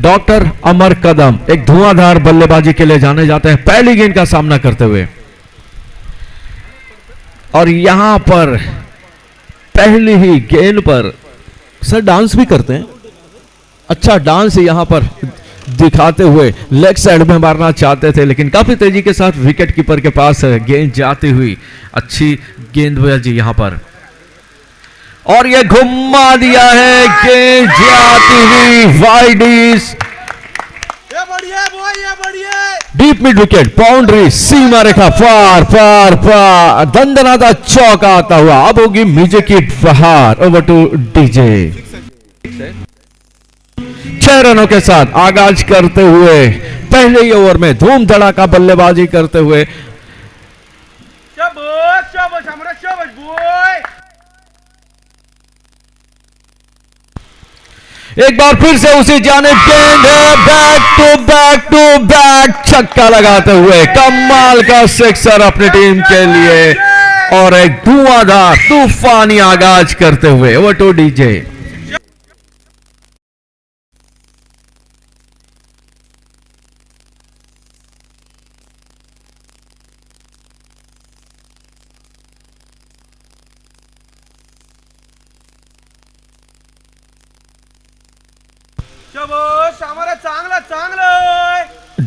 Doctor अमर कदम एक धुआंधार बल्लेबाजी के लिए जाने जाते हैं पहली गेंद का सामना करते हुए। और यहां पर पहली ही गेंद पर सर डांस भी करते हैं, अच्छा डांस यहां पर दिखाते हुए लेग साइड में मारना चाहते थे, लेकिन काफी तेजी के साथ विकेट कीपर के पास गेंद जाती हुई अच्छी गेंदबाजी यहां पर, और ये घुमा दिया है, गेंद जाती हुई वाइडिस, डीप मिड विकेट, बाउंड्री, सीमा रेखा पार पार पार, दंदनाता चौका आता हुआ। अब होगी म्यूजिक की बहार। Over to DJ. 6 रनों के साथ आगाज करते हुए पहले ही ओवर में धूम धड़ाका बल्लेबाजी करते हुए एक बार फिर से उसी जानिब गेंद है, बैक टू बैक छक्का लगाते हुए कमाल का सिक्सर अपनी टीम के लिए, और एक धुआंधार तूफानी आगाज करते हुए। Over to DJ.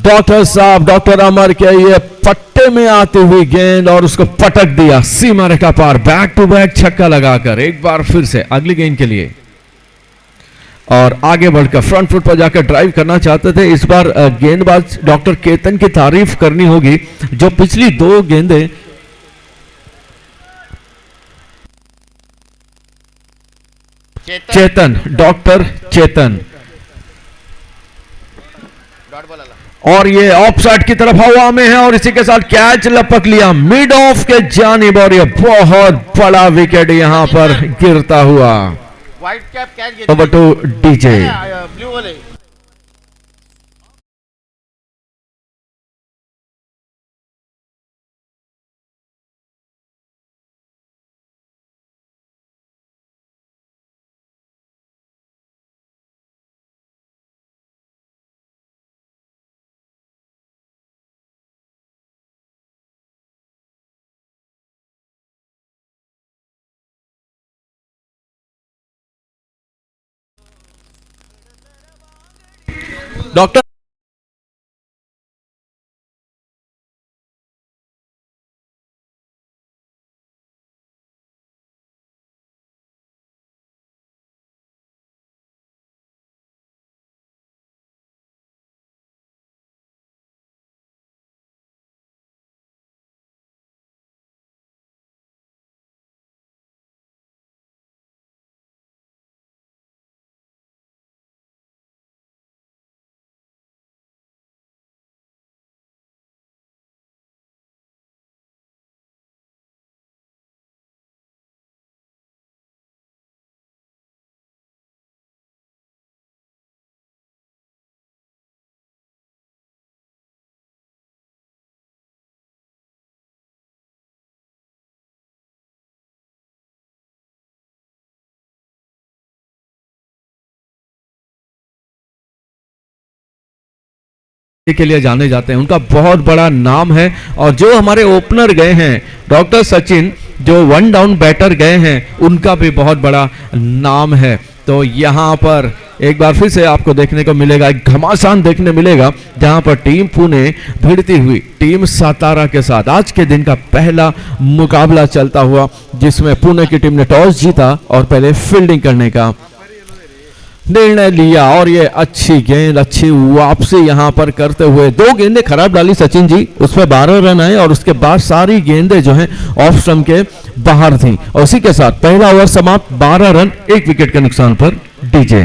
डॉक्टर साहब, डॉक्टर अमर के ये पट्टे में आती हुई गेंद और उसको पटक दिया सीमा रेखा पार, बैक टू बैक छक्का लगाकर एक बार फिर से अगली गेंद के लिए, और आगे बढ़कर फ्रंट फुट पर जाकर ड्राइव करना चाहते थे। इस बार गेंदबाज डॉक्टर केतन की तारीफ करनी होगी, जो पिछली 2 गेंदें चेतन, डॉक्टर चेतन, और ये ऑफ साइड की तरफ हवा में है, और इसी के साथ कैच लपक लिया मिड ऑफ के जानिब, और ये बहुत बड़ा विकेट यहां पर गिरता हुआ। White cap catch. Over to DJ. Blue वाले डॉक्टर के लिए जाने जाते हैं, उनका बहुत बड़ा नाम है, और जो हमारे ओपनर गए हैं डॉक्टर सचिन, जो 1 डाउन बैटर गए हैं, उनका भी बहुत बड़ा नाम है। तो यहाँ पर एक बार फिर से आपको देखने को मिलेगा, एक घमासान देखने मिलेगा, जहां पर टीम पुणे भिड़ती हुई टीम सातारा के साथ आज के दिन का पहला मुकाबला चलता हुआ, जिसमें पुणे की टीम ने टॉस जीता और पहले फील्डिंग करने का निर्णय लिया, और ये अच्छी गेंद, अच्छी वापसी यहां पर करते हुए 2 गेंदें खराब डाली सचिन जी, उसमें 12 रन आए, और उसके बाद सारी गेंदें जो हैं ऑफ स्टंप के बाहर थी, और उसी के साथ पहला ओवर समाप्त, 12 रन 1 विकेट के नुकसान पर डीजे।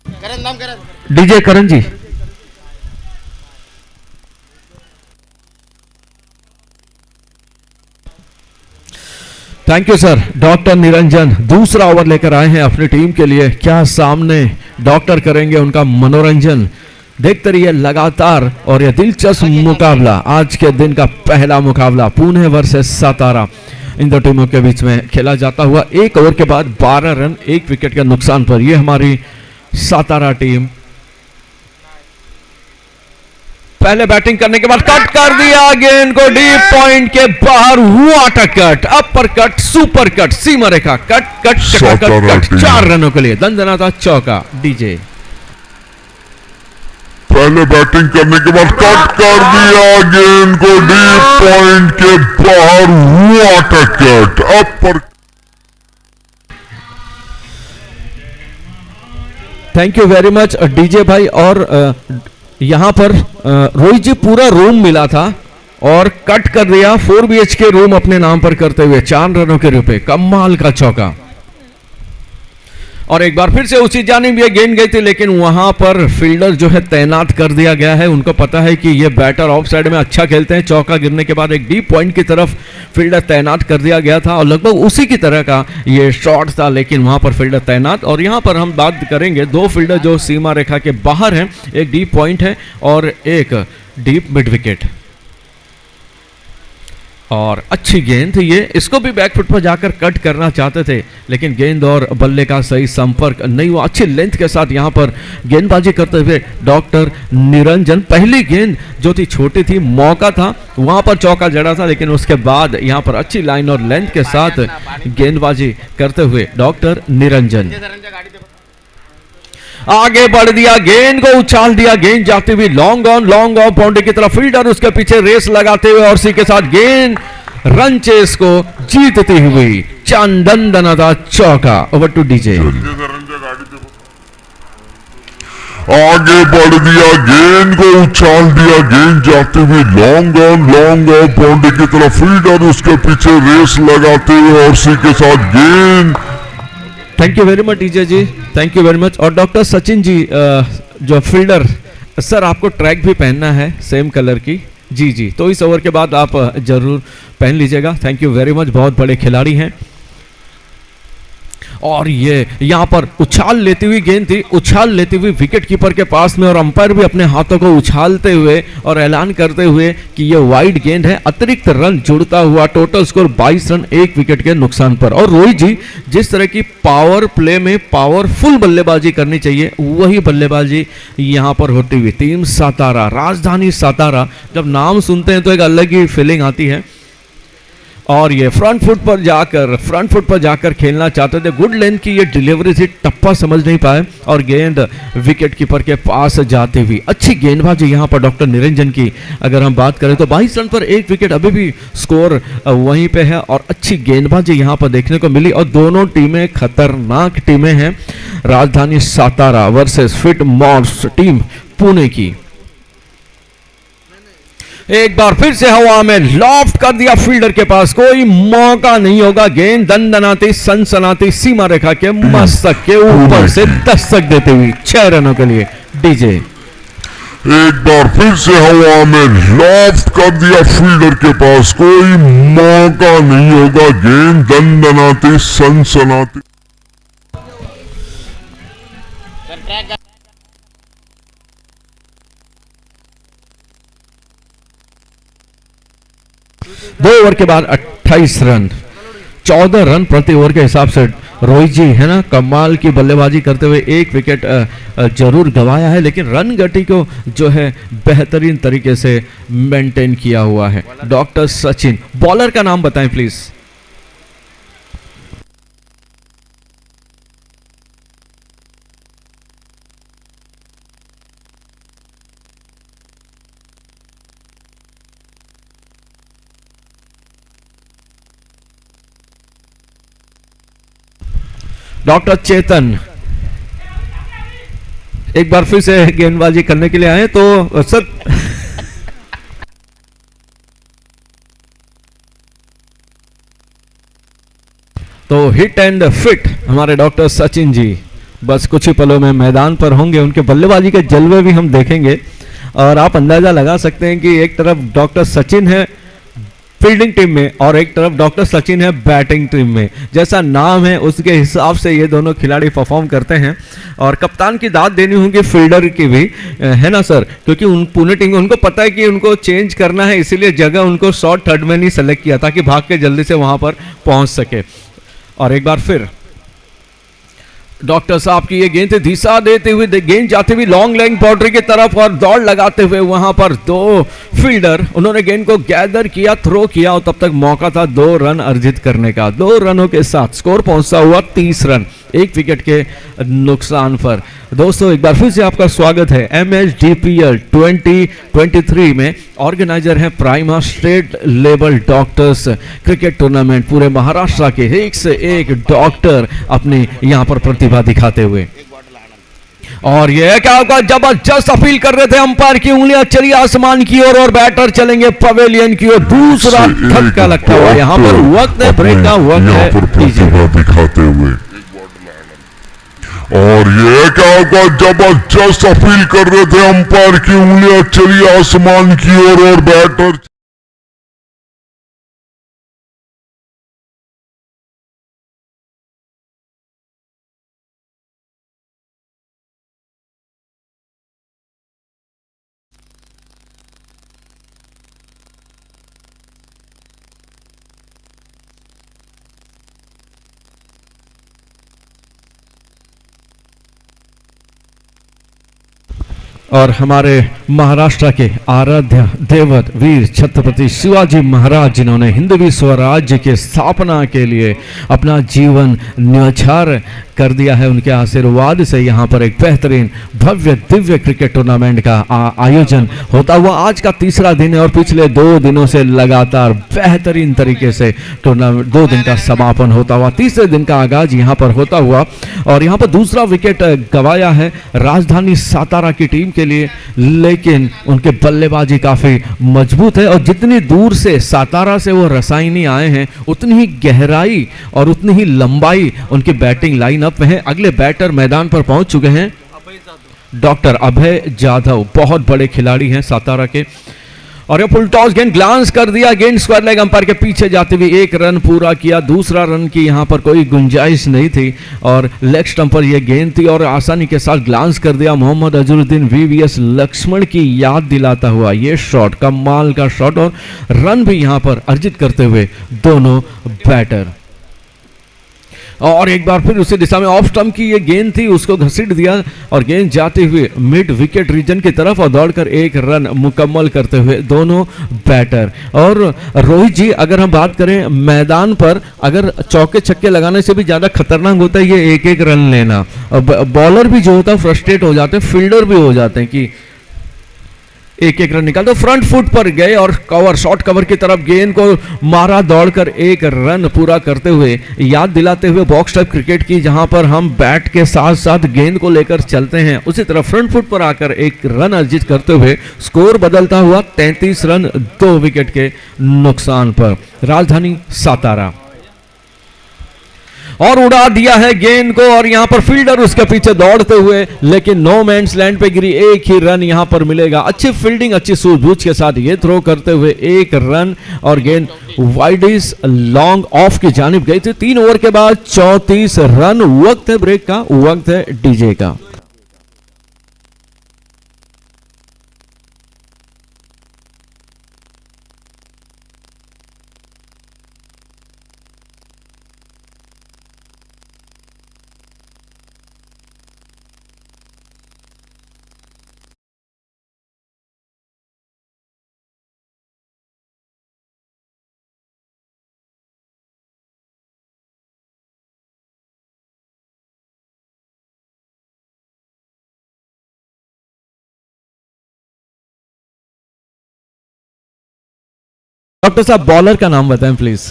करण नाम Karan DJ Karan ji. Thank you sir. Doctor Niranjan दूसरा ओवर लेकर आए हैं अपनी टीम के लिए। क्या सामने डॉक्टर करेंगे उनका मनोरंजन, देखते रहिए लगातार। और यह दिलचस्प मुकाबला, आज के दिन का पहला मुकाबला पुणे वर्सेस सातारा, इन दो टीमों के बीच में खेला जाता हुआ। एक ओवर के बाद 12 रन 1 विकेट के नुकसान पर यह हमारी सातारा टीम पहले बैटिंग करने के बाद कट कर दिया गेंद को डीप पॉइंट के बाहर। What a cut, upper cut, super cut, सीमा रेखा cut cut cut cut cut 4 रनों के लिए दंदनाता चौका। डीजे पहले बैटिंग करने के बाद कट कर दिया गेंद को डीप पॉइंट के बाहर। What a cut, upper. Thank you very much DJ भाई। और यहां पर रोहित जी पूरा रूम मिला था और कट कर दिया 4 BHK रूम अपने नाम पर करते हुए 4 रनों के रुपए। कमाल का चौका। और एक बार फिर से उसी जानिब ये गेंद गई थी, लेकिन वहां पर फील्डर जो है तैनात कर दिया गया है। उनको पता है कि ये बैटर ऑफ साइड में अच्छा खेलते हैं। चौका गिरने के बाद एक डीप पॉइंट की तरफ फील्डर तैनात कर दिया गया था और लगभग उसी की तरह का ये शॉट था, लेकिन वहां पर फील्डर तैनात। और यहां पर हम बात करेंगे 2 फील्डर जो सीमा रेखा के बाहर हैं, एक डीप पॉइंट है और एक डीप मिड विकेट। और अच्छी गेंद थी ये, इसको भी बैकफुट पर जाकर कट करना चाहते थे, लेकिन गेंद और बल्ले का सही संपर्क नहीं हुआ। अच्छी लेंथ के साथ यहां पर गेंदबाजी करते हुए डॉक्टर निरंजन। पहली गेंद जो थी छोटी थी, मौका था, वहां पर चौका जड़ा था, लेकिन उसके बाद यहां पर अच्छी लाइन और लेंथ के साथ गेंदबाजी करते हुए डॉक्टर निरंजन आगे बढ़ दिया, गेंद को उछाल दिया, गेंद जाती हुई लॉन्ग ऑन बाउंड्री की तरफ। फील्डर उसके पीछे रेस लगाते हुए और उसी के साथ गेंद रन चेस को जीतती हुई चंदन दनादा चौका। Over to DJ. आगे बढ़ दिया, गेंद को उछाल दिया, गेंद जाते हुए लॉन्ग ऑन बाउंड्री की तरफ। फील्डर उसके पीछे रेस लगाते हुए और उसी के साथ गेंद। Thank you very much DJ ji, thank you very much. और डॉक्टर सचिन जी जो फील्डर, सर आपको ट्रैक भी पहनना है सेम कलर की। जी जी, तो इस ओवर के बाद आप जरूर पहन लीजिएगा। थैंक यू वेरी मच, बहुत बड़े खिलाड़ी हैं। और ये यहां पर उछाल लेती हुई गेंद थी, उछाल लेती हुई विकेट कीपर के पास में, और अंपायर भी अपने हाथों को उछालते हुए और ऐलान करते हुए कि ये वाइड गेंद है। अतिरिक्त रन जुड़ता हुआ, टोटल स्कोर 22 रन 1 विकेट के नुकसान पर। और रोहित जी, जिस तरह की पावर प्ले में पावरफुल बल्लेबाजी करनी चाहिए, वही बल्लेबाजी यहां पर होती हुई टीम सातारा, राजधानी सातारा, जब नाम सुनते हैं तो एक अलग ही फीलिंग आती है। और ये फ्रंट फुट पर जाकर खेलना चाहते थे। गुड लेंथ की ये डिलीवरी थी, टप्पा समझ नहीं पाए और गेंद विकेट कीपर के पास जाते हुई। अच्छी गेंदबाजी यहां पर डॉक्टर निरंजन की अगर हम बात करें तो 22 रन पर 1 विकेट, अभी भी स्कोर वहीं पे है। और अच्छी गेंदबाजी यहां पर देखने को मिली और दोनों टीमें खतरनाक टीमें हैं। राजधानी Satara versus fit Moore's team Pune की। एक बार फिर से हवा में लॉफ्ट कर दिया फील्डर के पास, कोई मौका नहीं होगा। गेंद दंदनाती सनसनाती सीमा रेखा के मस्तक के ऊपर से दस्तक देते हुई 6 रनों के लिए। डीजे एक बार फिर से हवा में लॉफ्ट कर दिया फील्डर के पास, कोई मौका नहीं होगा। गेंद दंदनाती सनसनाती। दो ओवर के बाद 28 रन, 14 रन प्रति ओवर के हिसाब से रोहित जी है ना, कमाल की बल्लेबाजी करते हुए 1 विकेट जरूर गंवाया है, लेकिन रन गति को जो है बेहतरीन तरीके से मेंटेन किया हुआ है डॉक्टर सचिन। बॉलर का नाम बताएं प्लीज। डॉक्टर चेतन एक बार फिर से गेंदबाजी करने के लिए आए तो सर तो हिट एंड फिट हमारे डॉक्टर सचिन जी बस कुछ ही पलों में मैदान पर होंगे। उनके बल्लेबाजी के जलवे भी हम देखेंगे और आप अंदाजा लगा सकते हैं कि एक तरफ डॉक्टर सचिन है, फील्डिंग टीम में और एक तरफ डॉक्टर सचिन है बैटिंग टीम में। जैसा नाम है उसके हिसाब से ये दोनों खिलाड़ी परफॉर्म करते हैं और कप्तान की दाद देनी होगी फील्डर की भी, है ना सर, क्योंकि उन पूरी टीम उनको पता है कि उनको चेंज करना है, इसीलिए जगह उनको शॉर्ट थर्ड में नहीं सेलेक्ट किया ताकि भाग के जल्दी से वहां पर पहुंच सके। और एक बार फिर डॉक्टर साहब की ये गेंद दिशा देते हुए गेंद जाते हुए लॉन्ग लेग बाउंड्री की तरफ और दौड़ लगाते हुए वहां पर दो फील्डर उन्होंने गेंद को गैदर किया, थ्रो किया और तब तक मौका था 2 रन अर्जित करने का। 2 रनों के साथ स्कोर पहुंचता हुआ 30 रन 1 विकेट के नुकसान पर। दोस्तों एक बार फिर से आपका स्वागत है MSDPL 2023 में। ऑर्गेनाइजर है prima state level doctors cricket tournament. पूरे महाराष्ट्र के एक से एक डॉक्टर अपनी यहां पर प्रतिभा दिखाते हुए। और ये क्या होगा, जबरदस्त अपील कर रहे थे अंपायर की उंगलियां चली आसमान की ओर और बैटर चलेंगे पवेलियन की ओर। दूसरा धक्का लगता हुआ यहां पर वक्त है ब्रेक का, वक्त है प्रतिभा दिखाते हुए। और ये क्या होगा, जबरदस्त अपील कर रहे थे अंपायर की उंगलियां चली आसमान की ओर और बैटर और हमारे महाराष्ट्र के आराध्य देवत वीर छत्रपति शिवाजी महाराज जिन्होंने हिंदवी स्वराज्य के स्थापना के लिए अपना जीवन न्यौछावर कर दिया है, उनके आशीर्वाद से यहाँ पर एक बेहतरीन भव्य दिव्य क्रिकेट टूर्नामेंट का आयोजन होता हुआ आज का तीसरा दिन है। और पिछले 2 दिनों से लगातार बेहतरीन तरीके से टूर्नामेंट 2 दिन का समापन होता हुआ तीसरे दिन का आगाज यहाँ पर होता हुआ। और यहाँ पर दूसरा विकेट गवाया है राजधानी सातारा की टीम के लिए, लेकिन उनके बल्लेबाजी काफी मजबूत है और जितनी दूर से सातारा से वो रसायनी आए हैं उतनी ही गहराई और उतनी ही लंबाई उनकी बैटिंग लाइनअप में है। अगले बैटर मैदान पर पहुंच चुके हैं डॉक्टर अभय जाधव, बहुत बड़े खिलाड़ी हैं सातारा के। और ये फुल टॉस गेंद ग्लांस कर दिया, गेंद स्क्वायर लेग अंपायर के पीछे जाते हुए 1 रन पूरा किया। दूसरा रन की यहां पर कोई गुंजाइश नहीं थी और लेग स्टंप पर यह गेंद थी और आसानी के साथ ग्लांस कर दिया। मोहम्मद अजरुद्दीन VVS लक्ष्मण की याद दिलाता हुआ ये शॉट, कमाल का शॉट, और रन भी यहां पर अर्जित करते हुए दोनों बैटर। और एक बार फिर उसी दिशा में ऑफ स्टंप की ये गेंद थी, उसको घसीट दिया और गेंद जाते हुए मिड विकेट रीजन की तरफ और दौड़कर 1 रन मुकम्मल करते हुए दोनों बैटर। और रोहित जी अगर हम बात करें मैदान पर, अगर चौके छक्के लगाने से भी ज्यादा खतरनाक होता है ये 1-1 रन लेना। बॉलर भी जो होता है फ्रस्ट्रेट हो जाते हैं, फील्डर भी हो जाते हैं कि 1-1 रन निकाल। तो फ्रंट फुट पर गए और कवर, शॉर्ट कवर की तरफ गेंद को मारा, दौड़कर 1 रन पूरा करते हुए, याद दिलाते हुए बॉक्स टाइप क्रिकेट की जहां पर हम बैट के साथ साथ गेंद को लेकर चलते हैं, उसी तरह फ्रंट फुट पर आकर 1 रन अर्जित करते हुए स्कोर बदलता हुआ 33 रन 2 विकेट के नुकसान पर। राजधानी सातारा और उड़ा दिया है गेंद को और यहां पर फील्डर उसके पीछे दौड़ते हुए, लेकिन नो मैंस लैंड पे गिरी। 1 ही रन यहां पर मिलेगा। अच्छी फील्डिंग, अच्छी सूझबूझ के साथ ये थ्रो करते हुए 1 रन और गेंद वाइडिस लॉन्ग ऑफ की जानिब गई थी। 3 ओवर के बाद 34 रन। वक्त है ब्रेक का, वक्त है डीजे का। डॉक्टर साहब बॉलर का नाम बताएं प्लीज।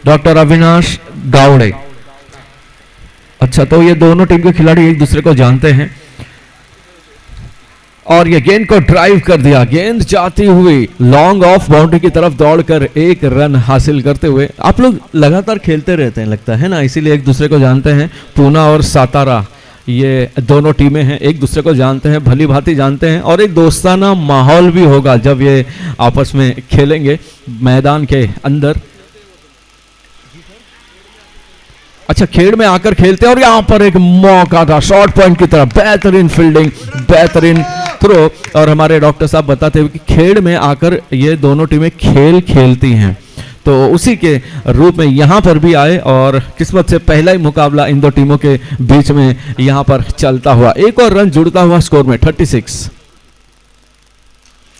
डॉक्टर अविनाश गावड़े। अच्छा, तो ये दोनों टीम के खिलाड़ी एक दूसरे को जानते हैं। और ये गेंद को ड्राइव कर दिया, गेंद जाती हुई लॉन्ग ऑफ बाउंड्री की तरफ दौड़कर एक रन हासिल करते हुए। आप लोग लगातार खेलते रहते हैं लगता है ना, इसीलिए एक दूसरे को जानते हैं। पूना और सातारा ये दोनों टीमें हैं, एक दूसरे को जानते हैं, भली भांति जानते हैं, और एक दोस्ताना माहौल भी होगा जब ये आपस में खेलेंगे मैदान के अंदर। अच्छा, खेड़ में आकर खेलते हैं और यहाँ पर एक मौका था शॉर्ट पॉइंट की तरफ, बेहतरीन फील्डिंग, बेहतरीन थ्रो। और हमारे डॉक्टर साहब बताते हुए कि खेड़ में आकर ये दोनों टीमें खेलती हैं, तो उसी के रूप में यहाँ पर भी आए और किस्मत से पहला ही मुकाबला इन दो टीमों के बीच में यहाँ पर चलता हुआ। एक और रन जुड़ता हुआ स्कोर में 36।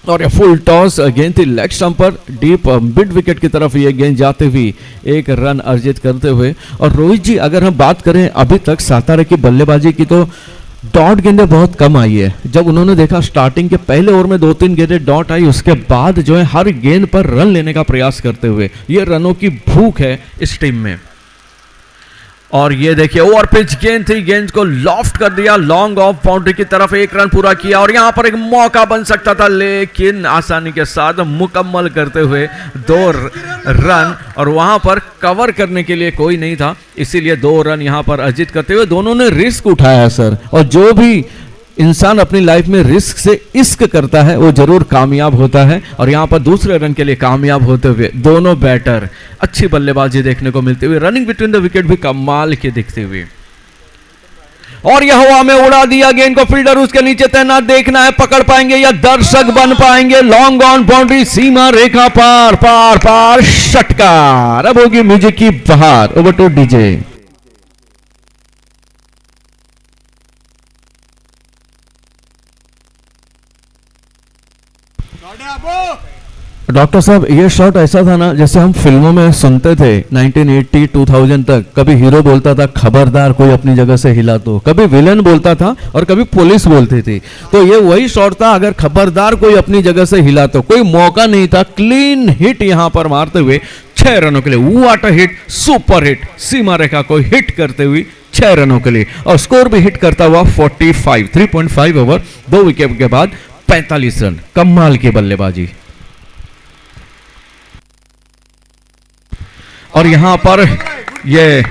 और ये फुल टॉस गेंद थी लेग स्टंप पर, डीप मिड विकेट की तरफ ये गेंद जाते हुए एक रन अर्जित करते हुए। और रोहित जी, अगर हम बात करें अभी तक सातारा की बल्लेबाजी की, तो डॉट गेंदें बहुत कम आई है। जब उन्होंने देखा स्टार्टिंग के पहले ओवर में 2-3 गेंदें डॉट आई, उसके बाद जो है हर गेंद पर रन लेने का प्रयास करते हुए, ये रनों की भूख है इस टीम में। और ये देखिए ओवर पिच गेंद थी, गेंद को लॉफ्ट कर दिया लॉन्ग ऑफ बाउंड्री की तरफ, एक रन पूरा किया। और यहां पर एक मौका बन सकता था, लेकिन आसानी के साथ मुकम्मल करते हुए 2 रन, और वहां पर कवर करने के लिए कोई नहीं था, इसीलिए 2 रन यहां पर अर्जित करते हुए दोनों ने रिस्क उठाया सर। और जो भी इंसान अपनी लाइफ में रिस्क से इश्क करता है वो जरूर कामयाब होता है, और यहां पर दूसरे रन के लिए कामयाब होते हुए दोनों बैटर अच्छी बल्लेबाजी देखने को मिलती हुई, रनिंग बिटवीन द विकेट भी कमाल के दिखते हुए। और यह हवा में उड़ा दिया गेंद को, फील्डर उसके नीचे तैनात, देखना है पकड़ पाएंगे या दर्शक बन पाएंगे। लॉन्ग ऑन बाउंड्री, सीमा रेखा पार, पार पार, षटकार। अब होगी म्यूजिक की बहार। Over to DJ. डॉक्टर साहब, ये शॉट ऐसा था ना जैसे हम फिल्मों में सुनते थे 1980 2000 तक। कभी हीरो बोलता था खबरदार कोई अपनी जगह से हिला तो, कभी विलन बोलता था और कभी पुलिस बोलती थी। तो ये वही शॉट था, अगर खबरदार कोई अपनी जगह से हिला तो। कोई मौका नहीं था, क्लीन हिट यहां पर मारते हुए 6 रनों के लिए। What a hit, super hit, सीमा रेखा को हिट करते हुए 6 रनों के लिए, और स्कोर भी हिट करता हुआ 45, 3.5 ओवर, 2 विकेट के बाद 45 रन। कमाल की बल्लेबाजी। और यहां पर ये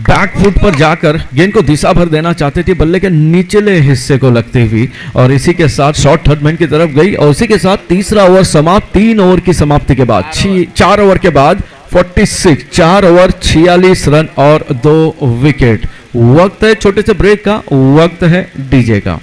बैक फुट पर जाकर गेंद को दिशा भर देना चाहते थे बल्ले के निचले हिस्से को लगती हुई, और इसी के साथ शॉर्ट थर्ड मैन की तरफ गई। और इसी के साथ तीसरा ओवर समाप्त। 3 ओवर की समाप्ति के बाद 4 ओवर के बाद 46, 4 ओवर 46 रन और 2 विकेट। वक्त है छोटे से ब्रेक का, वक्त है डीजे का।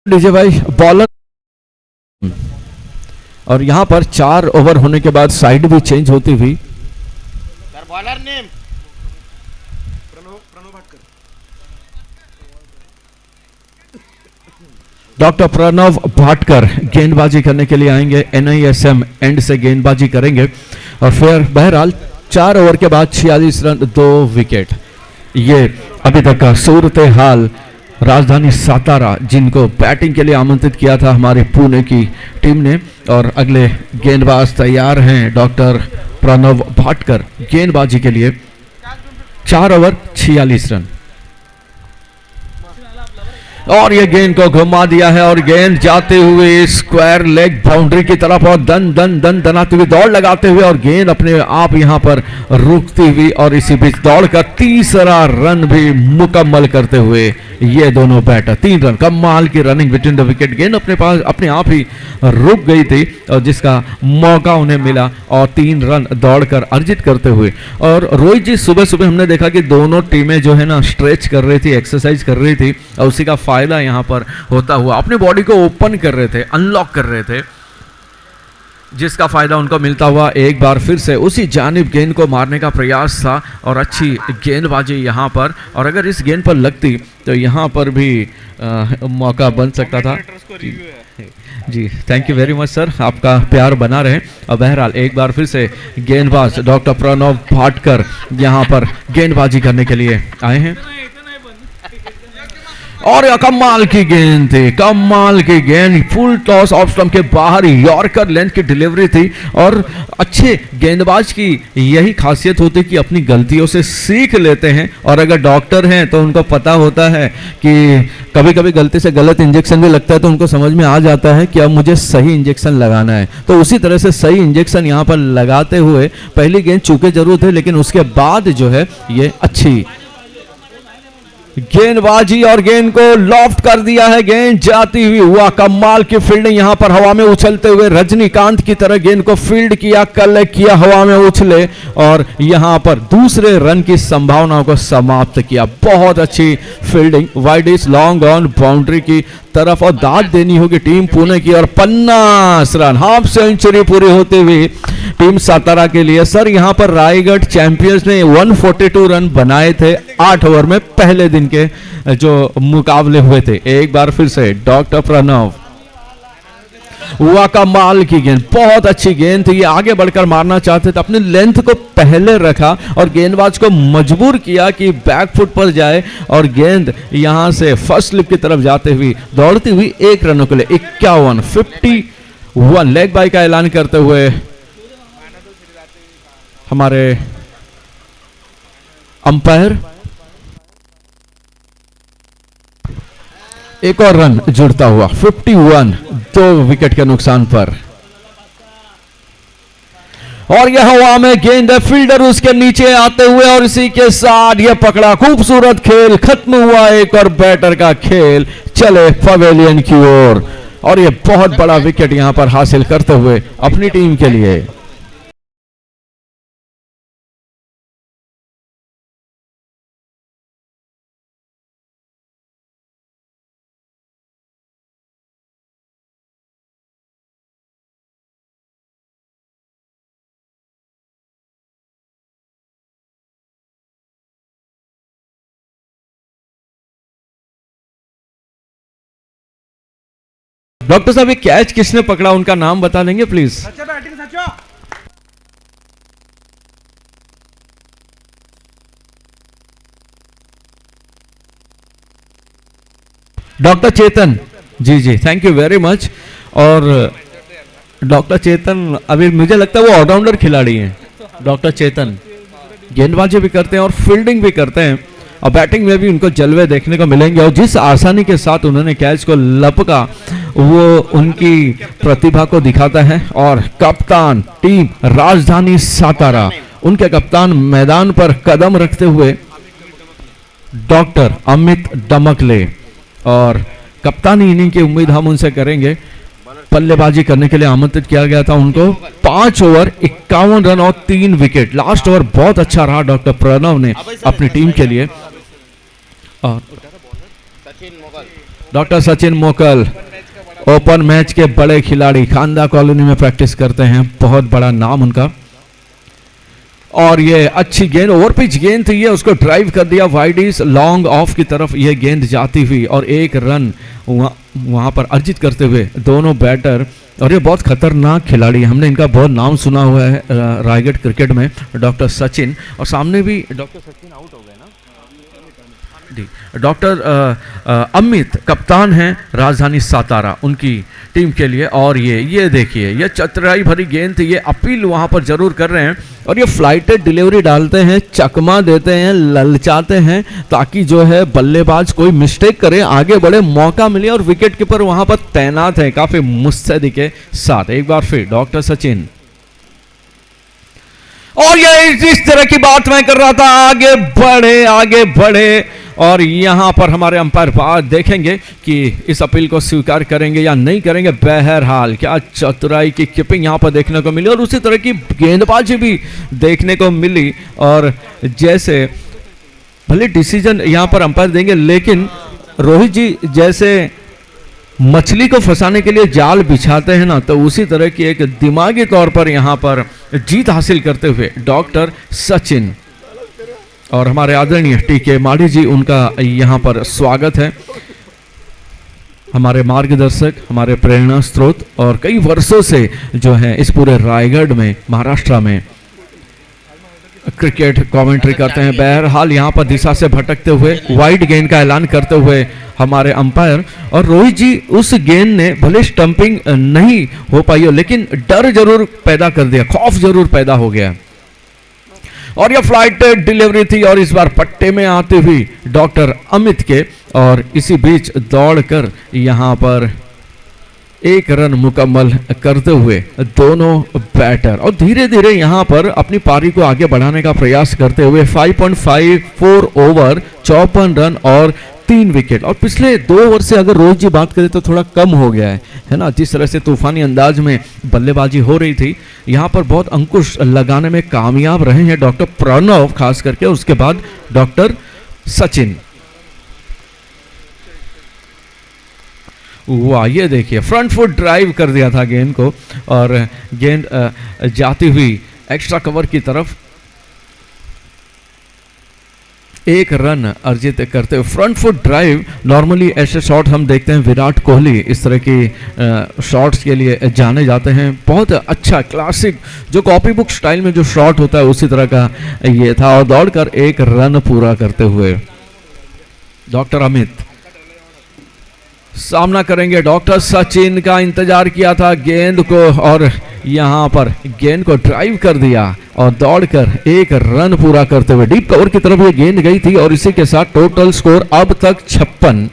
डीजे भाई बॉलर, और यहां पर 4 ओवर होने के बाद साइड भी चेंज होती हुई। Sir bowler name doctor Pranav Bhatkar गेंदबाजी करने के लिए आएंगे। NISM एंड से गेंदबाजी करेंगे। और फिर बहरहाल 4 ओवर के बाद 46 रन, 2 विकेट। ये अभी तक का सूरत हाल राजधानी सातारा, जिनको बैटिंग के लिए आमंत्रित किया था हमारे पुणे की टीम ने। और अगले गेंदबाज तैयार हैं डॉक्टर प्रणव भाटकर गेंदबाजी के लिए। 4 ओवर 46 रन। और ये गेंद को घुमा दिया है और गेंद जाते हुए स्क्वायर लेग बाउंड्री की तरफ और दन दन दन दनाते हुए दौड़ लगाते हुए और गेंद अपने आप यहां पर रुकती हुई और इसी बीच दौड़कर तीसरा रन भी मुकम्मल करते हुए ये दोनों बैटर 3 रन, कमाल की रनिंग बिटवीन द विकेट। गेंद अपने पास अपने आप ही रुक गई थी और जिसका मौका उन्हें मिला और 3 रन दौड़कर अर्जित करते हुए। और रोहित जी सुबह सुबह हमने देखा कि दोनों टीमें जो है ना स्ट्रेच कर रही थी, एक्सरसाइज कर रही थी और उसी का फायदा यहां पर होता हुआ अपनी बॉडी को ओपन कर रहे थे, अनलॉक कर रहे थे, जिसका फायदा उनको मिलता हुआ एक बार फिर से उसी जानिब गेंद को मारने का प्रयास था और अच्छी गेंदबाजी यहां पर। और अगर इस गेंद पर लगती तो यहां पर भी मौका बन सकता था। जी thank you very much sir, आपका प्यार बना रहे। और बहरहाल एक बार फिर से गेंदबाज डॉक्टर प्रणव भाटकर यहां पर गेंदबाजी करने के लिए आए हैं और यह कमाल की गेंद थी, कमाल की गेंद, फुल टॉस ऑफ स्टंप के बाहर यॉर्कर लेंथ की डिलीवरी थी। और अच्छे गेंदबाज की यही खासियत होती है कि अपनी गलतियों से सीख लेते हैं और अगर डॉक्टर हैं तो उनको पता होता है कि कभी कभी गलती से गलत इंजेक्शन भी लगता है तो उनको समझ में आ जाता है कि अब मुझे सही इंजेक्शन लगाना है। तो उसी तरह से सही इंजेक्शन यहाँ पर लगाते हुए पहली गेंद चूके जरूर थे लेकिन उसके बाद जो है ये अच्छी गेंदबाजी और गेंद को लॉफ्ट कर दिया है। गेंद जाती हुई हुआ कमाल की फील्डिंग, यहां पर हवा में उछलते हुए रजनीकांत की तरह गेंद को फील्ड किया, कलेक्ट किया, हवा में उछले और यहां पर दूसरे रन की संभावनाओं को समाप्त किया। बहुत अच्छी fielding, wide is long on boundary की तरफ और दाद देनी होगी टीम पुणे की और 50 रन, हाफ सेंचुरी पूरी होते हुए टीम सातारा के लिए। सर यहां पर रायगढ़ चैंपियंस ने 142 रन बनाए थे 8 ओवर में पहले दिन के जो मुकाबले हुए थे। एक बार फिर से डॉक्टर प्रणव, हुआ कमाल की गेंद, बहुत अच्छी गेंद थी। ये आगे बढ़कर मारना चाहते थे, अपने लेंथ को पहले रखा और गेंदबाज को मजबूर किया कि बैक फुट पर जाए और गेंद यहां से फर्स्ट स्लिप की तरफ जाते हुए दौड़ती हुई 1 रनों के लिए 51 लेग बाय का ऐलान करते हुए हमारे अंपायर एक और रन जुड़ता हुआ 51 2 विकेट के नुकसान पर। और यह हवा में गेंद है, फील्डर उसके नीचे आते हुए और इसी के साथ यह पकड़ा, खूबसूरत खेल खत्म हुआ। एक और बैटर का खेल चले पवेलियन की ओर और यह बहुत बड़ा विकेट यहां पर हासिल करते हुए अपनी टीम के लिए। डॉक्टर साहब ये कैच किसने पकड़ा, उनका नाम बता देंगे please. Doctor Chetan ji ji thank you very much. और डॉक्टर चेतन अभी मुझे लगता है वो ऑलराउंडर खिलाड़ी हैं। डॉक्टर चेतन गेंदबाजी भी करते हैं और फील्डिंग भी करते हैं और बैटिंग में भी उनको जलवे देखने को मिलेंगे। और जिस आसानी के साथ उन्होंने कैच को लपका वो उनकी प्रतिभा को दिखाता है। और कप्तान टीम राजधानी सातारा, उनके कप्तान मैदान पर कदम रखते हुए डॉक्टर अमित डमकले और कप्तानी इनिंग की उम्मीद हम उनसे करेंगे। बल्लेबाजी करने के लिए आमंत्रित किया गया था उनको। 5 ओवर 51 रन और 3 विकेट। लास्ट ओवर बहुत अच्छा रहा डॉक्टर प्रणव ने अपनी टीम के लिए। और डॉक्टर सचिन मोकल ओपन मैच के बड़े खिलाड़ी, खांदा कॉलोनी में प्रैक्टिस करते हैं, बहुत बड़ा नाम उनका। और ये अच्छी गेंद, ओवर पिच गेंद थी, ये उसको ड्राइव कर दिया वाइड इज लॉन्ग ऑफ की तरफ ये गेंद जाती हुई और 1 रन वहां पर अर्जित करते हुए दोनों बैटर। और ये बहुत खतरनाक खिलाड़ी, हमने इनका बहुत नाम सुना हुआ है रायगढ़ क्रिकेट में, डॉक्टर सचिन। और सामने भी डॉक्टर सचिन आउट हो गए ना, डॉक्टर अमित कप्तान हैं राजधानी सातारा उनकी टीम के लिए। और ये देखिए, ये चतुराई भरी गेंद थी, ये अपील वहां पर जरूर कर रहे हैं और ये फ्लाइटेड डिलीवरी डालते हैं, चकमा देते हैं, ललचाते हैं ताकि जो है बल्लेबाज कोई मिस्टेक करे, आगे बढ़े, मौका मिले और विकेट कीपर वहां पर तैनात है काफी मुस्तैदी के साथ। एक बार फिर डॉक्टर सचिन, और ये इस तरह की बात मैं कर रहा था, आगे बढ़े और यहां पर हमारे अंपायर बात देखेंगे कि इस अपील को स्वीकार करेंगे या नहीं करेंगे। बहरहाल क्या चतुराई की कीपिंग यहां पर देखने को मिली और उसी तरह की गेंदबाजी भी देखने को मिली। और जैसे भले डिसीजन यहां पर अंपायर देंगे, लेकिन रोहित जी जैसे मछली को फंसाने के लिए जाल बिछाते हैं ना, तो उसी तरह की एक दिमागी तौर पर यहां पर जीत हासिल करते हुए डॉक्टर सचिन और हमारे आदरणीय टीके माड़ी जी, उनका यहां पर स्वागत है। हमारे मार्गदर्शक, हमारे प्रेरणा स्रोत और कई वर्षों से जो है इस पूरे रायगढ़ में, महाराष्ट्र में क्रिकेट कमेंट्री करते हैं। बहरहाल यहां पर दिशा से भटकते हुए वाइड गेंद का ऐलान करते हुए हमारे अंपायर और रोहित जी, उस गेंद ने भले स्टंपिंग नहीं हो पाई हो, लेकिन डर जरूर पैदा कर दिया, खौफ जरूर पैदा हो गया। और यह फ्लाइट डिलीवरी थी और इस बार पट्टे में आती हुई डॉक्टर अमित के, और इसी बीच दौड़कर यहां पर एक रन मुकम्मल करते हुए दोनों बैटर और धीरे धीरे यहां पर अपनी पारी को आगे बढ़ाने का प्रयास करते हुए 5.54 ओवर 54 रन और 3 विकेट। और पिछले 2 ओवर से अगर रोहित जी बात करें तो थोड़ा कम हो गया है ना। जिस तरह से तूफानी अंदाज में बल्लेबाजी हो रही थी, यहां पर बहुत अंकुश लगाने में कामयाब रहे हैं डॉक्टर प्रणव खास करके, उसके बाद डॉक्टर सचिन। वाह, ये देखिए फ्रंट फुट ड्राइव कर दिया था गेंद को और गेंद जाती हुई एक्स्ट्रा कवर की तरफ, एक रन अर्जित करते हुए फ्रंट फुट ड्राइव। नॉर्मली ऐसे शॉट हम देखते हैं, विराट कोहली इस तरह की शॉट्स के लिए जाने जाते हैं। बहुत अच्छा क्लासिक जो कॉपी बुक स्टाइल में जो शॉट होता है उसी तरह का ये था और दौड़कर एक रन पूरा करते हुए डॉक्टर अमित सामना करेंगे। डॉक्टर सचिन का इंतजार किया था गेंद को और यहां पर गेंद को ड्राइव कर दिया और दौड़कर एक रन पूरा करते हुए डीप कवर की तरफ ये गेंद गई थी और इसी के साथ टोटल स्कोर अब तक 56,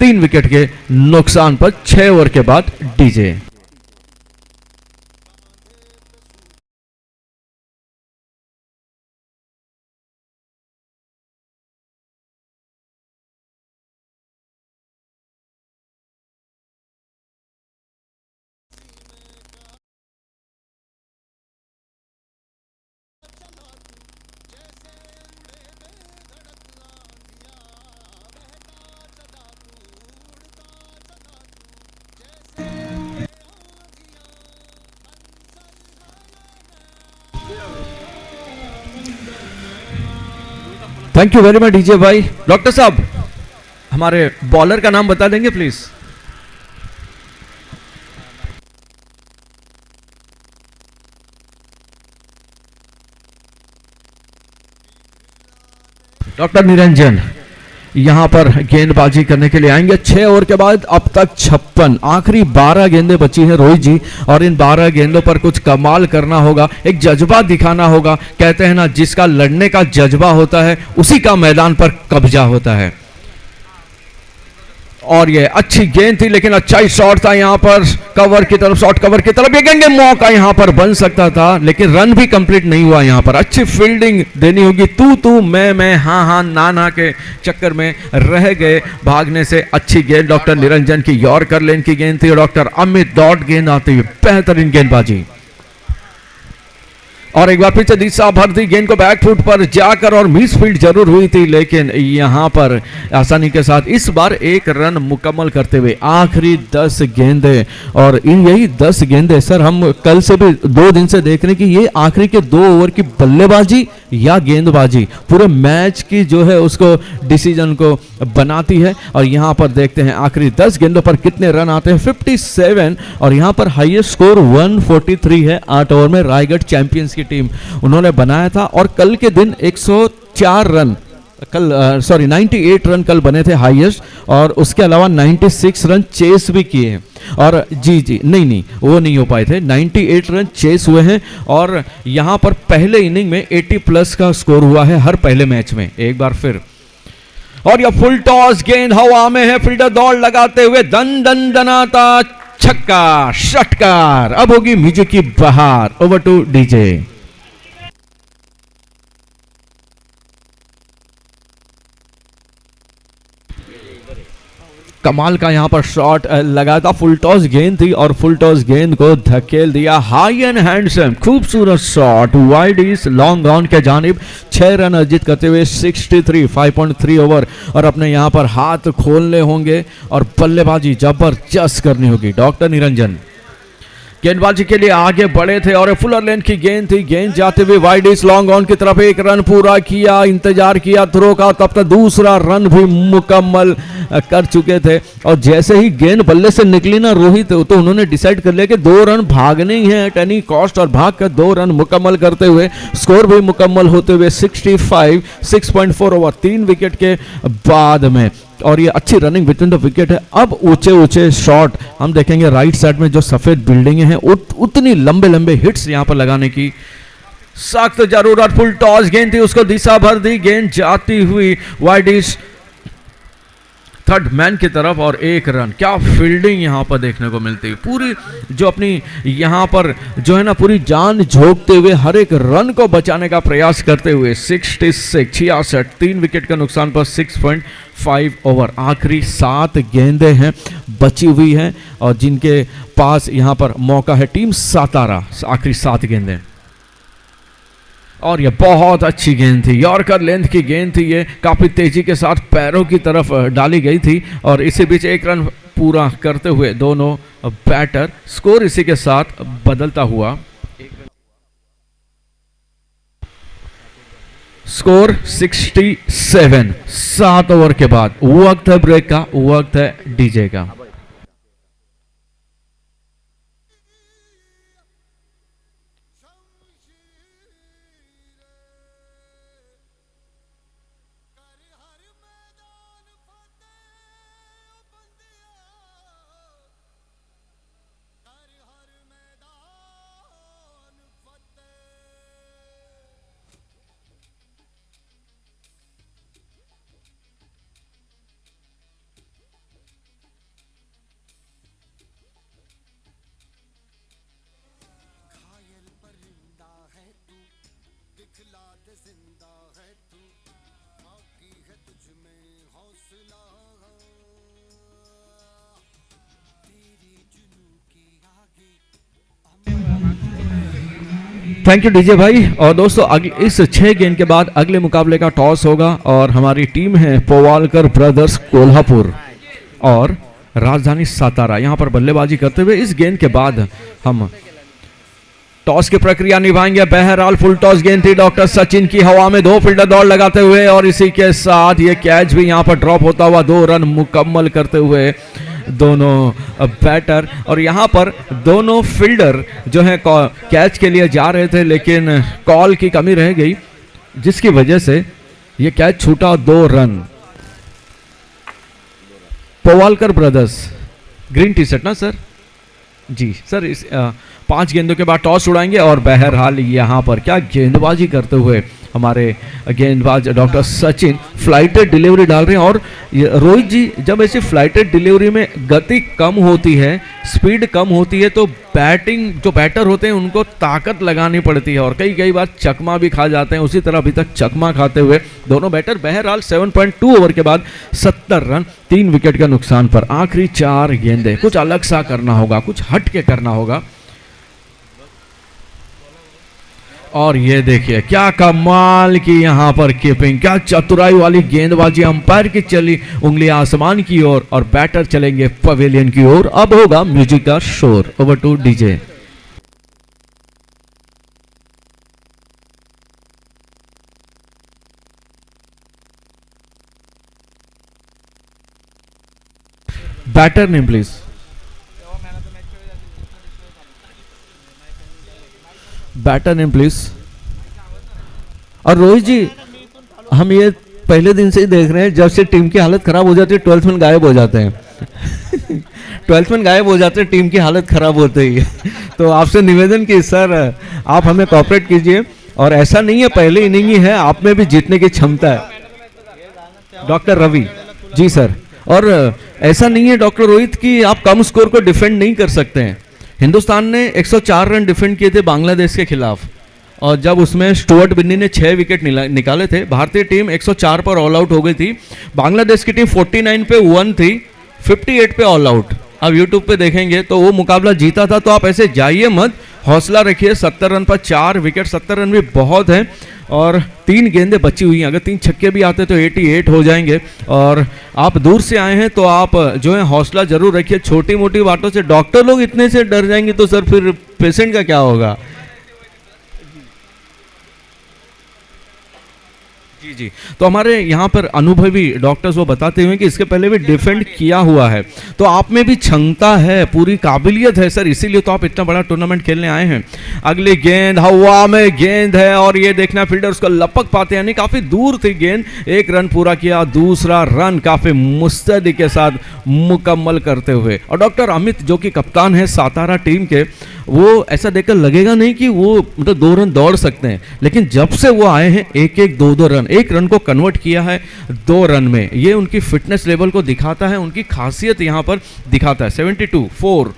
3 विकेट के नुकसान पर 6 ओवर के बाद DJ. Thank you very much DJ भाई। डॉक्टर साहब, हमारे बॉलर का नाम बता देंगे प्लीज। डॉक्टर निरंजन यहां पर गेंदबाजी करने के लिए आएंगे। 6 ओवर के बाद अब तक 56, आखिरी 12 गेंदें बची हैं रोहित जी, और इन 12 गेंदों पर कुछ कमाल करना होगा, एक जज्बा दिखाना होगा। कहते हैं ना, जिसका लड़ने का जज्बा होता है उसी का मैदान पर कब्जा होता है। और ये अच्छी गेंद थी लेकिन अच्छा ही शॉट था यहां पर कवर की तरफ, शॉर्ट कवर की तरफ। ये गेंद मौका यहां पर बन सकता था लेकिन रन भी कंप्लीट नहीं हुआ। यहां पर अच्छी फील्डिंग देनी होगी, तू मैं हाँ ना के चक्कर में रह गए भागने से। अच्छी गेंद डॉक्टर निरंजन की यॉर्कर लेन की गेंद थी। डॉक्टर अमित डॉट गेंद आती हुई बेहतरीन गेंदबाजी और एक बार पीछे दिशा भर दी गेंद को बैक फुट पर जाकर और मिस फील्ड जरूर हुई थी लेकिन यहां पर आसानी के साथ इस बार एक रन मुकम्मल करते हुए आखिरी 10 गेंदें। और इन यही 10 गेंदें सर हम कल से भी 2 दिन से देख रहे हैं कि ये आखिरी के 2 ओवर की बल्लेबाजी या गेंदबाजी पूरे मैच की जो है उसको डिसीजन को बनाती है। और यहां पर देखते हैं आखिरी 10 गेंदों पर कितने रन आते हैं, 57। और यहां पर हाईएस्ट स्कोर 143 है 8 ओवर में। रायगढ़ चैंपियंस की टीम उन्होंने बनाया था और कल के दिन 104 रन कल 98 रन कल बने थे हाईएस्ट, और उसके अलावा 96 रन चेस भी किए हैं। और जी नहीं वो नहीं हो पाए थे, 98 रन चेस हुए हैं। और यहाँ पर पहले इनिंग में 80 प्लस का स्कोर हुआ है हर पहले मैच में एक बार फिर। और यह फुल टॉस, गेंद हवा में है, फील्डर दौड़ लगाते हुए दन दन दनाता छक्का, षटकार। अब होगी म्यूजिक की बहार। Over to DJ. कमाल का यहां पर शॉट लगा था, फुल टॉस गेंद थी और फुल टॉस गेंद को धकेल दिया हाई एंड हैंडसम, खूबसूरत शॉट वाइड इस लॉन्ग ऑन के जानिब। 6 रन अर्जित करते हुए 63, 5.3 ओवर, और अपने यहां पर हाथ खोलने होंगे और बल्लेबाजी जबरदस्त करनी होगी। डॉक्टर निरंजन गेंदबाजी के लिए आगे बढ़े थे और फुलर लेंथ की गेंद थी, गेंद जाते हुए वाइड इस लॉन्ग ऑन की तरफ। 1 रन पूरा किया, इंतजार किया थ्रो का, तब तक दूसरा रन भी मुकम्मल कर चुके थे। और जैसे ही गेंद बल्ले से निकली ना रोहित, तो उन्होंने डिसाइड कर लिया कि 2 रन भागने ही है एट एनी कॉस्ट, और भाग कर 2 रन मुकम्मल करते हुए स्कोर भी मुकम्मल होते हुए 65, 6.4 ओवर 3 विकेट के बाद में। और ये अच्छी रनिंग बिटवीन द विकेट है। अब ऊंचे ऊंचे शॉट हम देखेंगे राइट साइड में, जो सफेद बिल्डिंगें हैं उतनी लंबे लंबे हिट्स यहां पर लगाने की सख्त जरूरत। फुल टॉस गेंद थी, उसको दिशा भर दी, गेंद जाती हुई वाइड इस थर्ड मैन की तरफ और 1 रन। क्या फील्डिंग यहां पर देखने को मिलती है, पूरी जो अपनी यहां पर जो है ना पूरी जान झोंकते हुए हर एक रन को बचाने का प्रयास करते हुए। 66, 3 विकेट का नुकसान पर 6.5 ओवर। आखिरी 7 गेंदें हैं बची हुई हैं और जिनके पास यहां पर मौका है टीम सातारा। आखिरी 7 गेंदें, और ये बहुत अच्छी गेंद थी, यॉर्कर लेंथ की गेंद थी, ये काफ़ी तेजी के साथ पैरों की तरफ डाली गई थी। और इसी बीच 1 रन पूरा करते हुए दोनों बैटर, स्कोर इसी के साथ बदलता हुआ। स्कोर 67, 7 ओवर के बाद। वक्त है ब्रेक का, वक्त है डीजे का। थैंक यू डीजे भाई। और दोस्तों अगले इस 6 गेंद के बाद अगले मुकाबले का टॉस होगा और हमारी टीम है पोवालकर ब्रदर्स कोल्हापुर और राजधानी सातारा यहां पर बल्लेबाजी करते हुए। इस गेंद के बाद हम टॉस की प्रक्रिया निभाएंगे। बहरहाल फुल टॉस गेंद थी डॉक्टर सचिन की, हवा में 2 फील्डर दौड़ लगाते हुए और इसी के साथ ये कैच भी यहां पर ड्रॉप होता हुआ 2 रन मुकम्मल करते हुए दोनों बैटर। और यहां पर दोनों फील्डर जो है कैच के लिए जा रहे थे, लेकिन कॉल की कमी रह गई जिसकी वजह से ये कैच छूटा। 2 run. Powalkar brothers, green T shirt ना सर? जी सर। इस 5 गेंदों के बाद टॉस उड़ाएंगे और बहरहाल यहां पर क्या गेंदबाजी करते हुए हमारे गेंदबाज डॉक्टर सचिन फ्लाइटेड डिलीवरी डाल रहे हैं। और रोहित जी, जब ऐसी फ्लाइटेड डिलीवरी में गति कम होती है, स्पीड कम होती है, तो बैटिंग जो बैटर होते हैं उनको ताकत लगानी पड़ती है और कई बार चकमा भी खा जाते हैं। उसी तरह अभी तक चकमा खाते हुए दोनों बैटर। बहरहाल 7.2 ओवर के बाद 70 रन 3 विकेट का नुकसान पर। आखिरी 4 गेंदें, कुछ अलग सा करना होगा, कुछ हट के करना होगा। और ये देखिए क्या कमाल की यहां पर कीपिंग, क्या चतुराई वाली गेंदबाजी। अंपायर की चली उंगलियां आसमान की ओर और बैटर चलेंगे पवेलियन की ओर। अब होगा म्यूजिक का शोर। Over to DJ. Batter name please. Batter name please. और रोहित जी, हम ये पहले दिन से ही देख रहे हैं, जब से टीम की हालत खराब हो जाती है 12th में गायब हो जाते हैं 12th में गायब हो जाते हैं, टीम की हालत खराब होते ही तो आपसे निवेदन कि सर आप हमें कोऑपरेट कीजिए, और ऐसा नहीं है पहले इनिंग ही है, आप में भी जीतने की क्षमता है डॉक्टर रवि जी सर। और ऐसा नहीं है डॉक्टर रोहित कि आप कम स्कोर को डिफेंड नहीं कर सकते हैं। हिंदुस्तान ने 104 रन डिफेंड किए थे बांग्लादेश के खिलाफ, और जब उसमें स्टुअर्ट बिन्नी ने 6 विकेट निकाले थे, भारतीय टीम 104 पर ऑल आउट हो गई थी। बांग्लादेश की टीम 49 पे 1 थी, 58 पे ऑल आउट। अब यूट्यूब पे देखेंगे तो वो मुकाबला जीता था, तो आप ऐसे जाइए मत, हौसला रखिए। 70 रन पर 4 विकेट, 70 रन भी बहुत हैं, और 3 गेंदें बची हुई हैं, अगर 3 छक्के भी आते तो 88 हो जाएंगे। और आप दूर से आए हैं तो आप जो है हौसला जरूर रखिए। छोटी मोटी बातों से डॉक्टर लोग इतने से डर जाएंगे तो सर फिर पेशेंट का क्या होगा। जी जी, तो हमारे यहाँ पर अनुभवी डॉक्टर्स वो बताते हुए कि इसके पहले भी डिफेंड किया हुआ है, तो आप में भी क्षमता है, पूरी काबिलियत है सर, इसीलिए तो आप इतना बड़ा टूर्नामेंट खेलने आए हैं। अगली गेंद हवा में गेंद है, और ये देखना फील्डर उसको लपक पाते हैं, यानी काफ़ी दूर थी गेंद। 1 रन पूरा किया, दूसरा रन काफ़ी मुस्तैदी के साथ मुकम्मल करते हुए। और डॉक्टर अमित जो कि कप्तान है सातारा टीम के, वो ऐसा देखकर लगेगा नहीं कि वो मतलब 2 रन दौड़ सकते हैं, लेकिन जब से वो आए हैं 1-1 2-2 रन, 1 रन को कन्वर्ट किया है 2 रन में। ये उनकी फिटनेस लेवल को दिखाता है, उनकी खासियत यहाँ पर दिखाता है। 72-4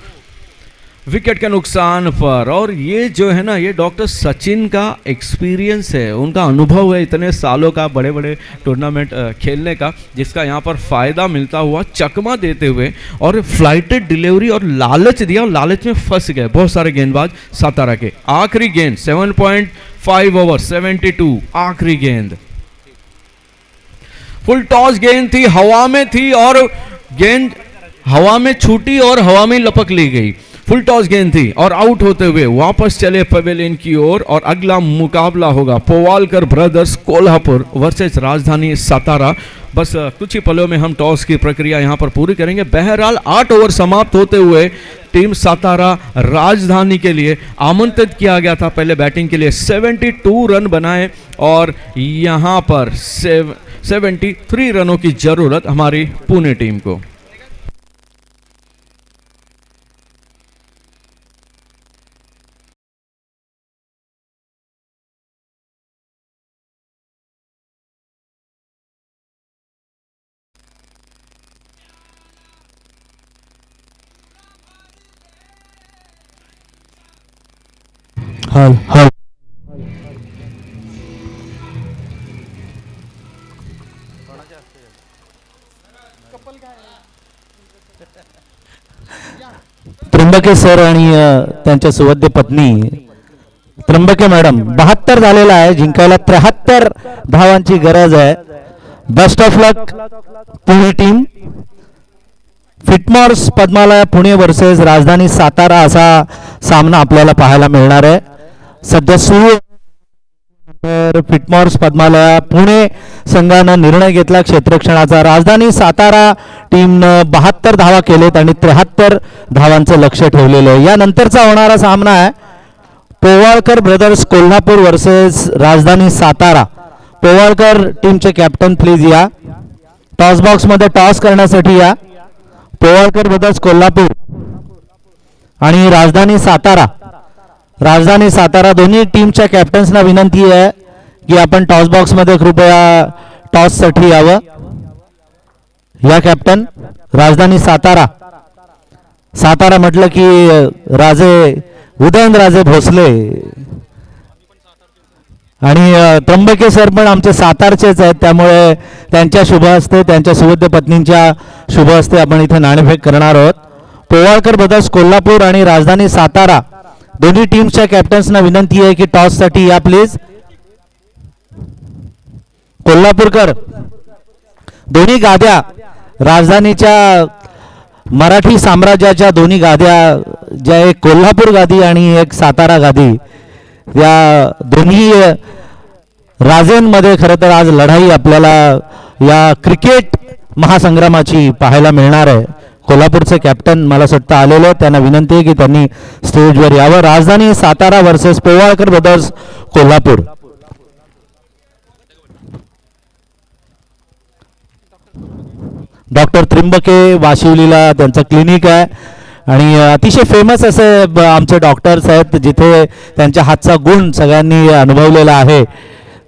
विकेट के नुकसान पर। और ये जो है ना, ये डॉक्टर सचिन का एक्सपीरियंस है, उनका अनुभव है इतने सालों का बड़े बड़े टूर्नामेंट खेलने का, जिसका यहाँ पर फ़ायदा मिलता हुआ चकमा देते हुए, और फ्लाइटेड डिलीवरी और लालच दिया, और लालच में फंस गए बहुत सारे गेंदबाज सातारा के। आखिरी गेंद 7.5 ओवर 72, आखिरी गेंद फुल टॉस गेंद थी, हवा में थी, और गेंद हवा में छूटी और हवा में लपक ली गई। फुल टॉस गेंद थी, और आउट होते हुए वापस चले पवेलियन की ओर। और अगला मुकाबला होगा पोवालकर ब्रदर्स कोल्हापुर वर्सेस राजधानी सातारा। बस कुछ ही पलों में हम टॉस की प्रक्रिया यहां पर पूरी करेंगे। बहरहाल 8 ओवर समाप्त होते हुए टीम सातारा राजधानी के लिए आमंत्रित किया गया था पहले बैटिंग के लिए। 72 रन बनाए, और यहां पर 73 रनों की जरूरत हमारी पुणे टीम को। हाल त्र्यंबके सर आणि त्यांच्या सुवद्य पत्नी त्र्यंबके मॅडम 72 झालेला आहे, जिंकायला 73 धावांची गरज आहे। Best of luck Pune team. फिटमॉर्स पद्मालय पुणे वर्सेस राजधानी सातारा असा सामना आपल्याला पाहायला मिळणार आहे। सध्या सुरू तर फिटमॉर्स पद्मालय पुणे संघानं निर्णय घेतला क्षेत्ररक्षणाचा। राजधानी सातारा टीमनं 72 धावा केलेत आणि 73 धावांचं लक्ष ठेवलेलं आहे। यानंतरचा होणारा सामना आहे पोवाळकर ब्रदर्स कोल्हापूर वर्सेस राजधानी सातारा। पोवाळकर टीमचे कॅप्टन प्लीज या, टॉस बॉक्स मध्ये टॉस करण्यासाठी या। पोवाळकर ब्रदर्स कोल्हापूर आणि राजधानी सातारा। राजधानी सातारा दोन्ही टीमच्या कॅप्टन्सना विनंती आहे की आपण टॉस बॉक्स मध्ये कृपया टॉस साठी यावं। या कॅप्टन राजधानी सातारा। सातारा म्हटलं की राजे उदयनराजे भोसले आणि त्र्यंबके सर पण आमचे सातारचेच आहेत, त्यामुळे त्यांच्या शुभ हस्ते त्यांच्या सुवद्य पत्नींच्या शुभ हस्ते आपण इथे नाणेफेक करणार आहोत। पोवाळकर ब्रदर्स कोल्हापूर आणि राजधानी सातारा दोन्ही टीम्सच्या कॅप्टन्सना विनंती आहे की टॉस साठी या प्लीज। कोल्हापूरकर दोन्ही गाद्या राजधानीच्या मराठी साम्राज्याच्या दोन्ही गाद्या, ज्या एक कोल्हापूर गादी आणि एक सातारा गादी, या दोन्ही राजेंमध्ये खरं तर आज लढाई आपल्याला या क्रिकेट महासंग्रामाची पाहायला मिळणार आहे। कोल्हापूरचे कॅप्टन मला वाटतं आलेले, त्यांना विनंती आहे की त्यांनी स्टेजवर यावं। Rajdhani Satara versus Powalkar brothers Kolhapur. Doctor Trimbake वाशिवलीला त्यांचं क्लिनिक आहे आणि अतिशय फेमस असे आमचे डॉक्टर्स आहेत जिथे त्यांच्या हातचा गुण सगळ्यांनी अनुभवलेला आहे.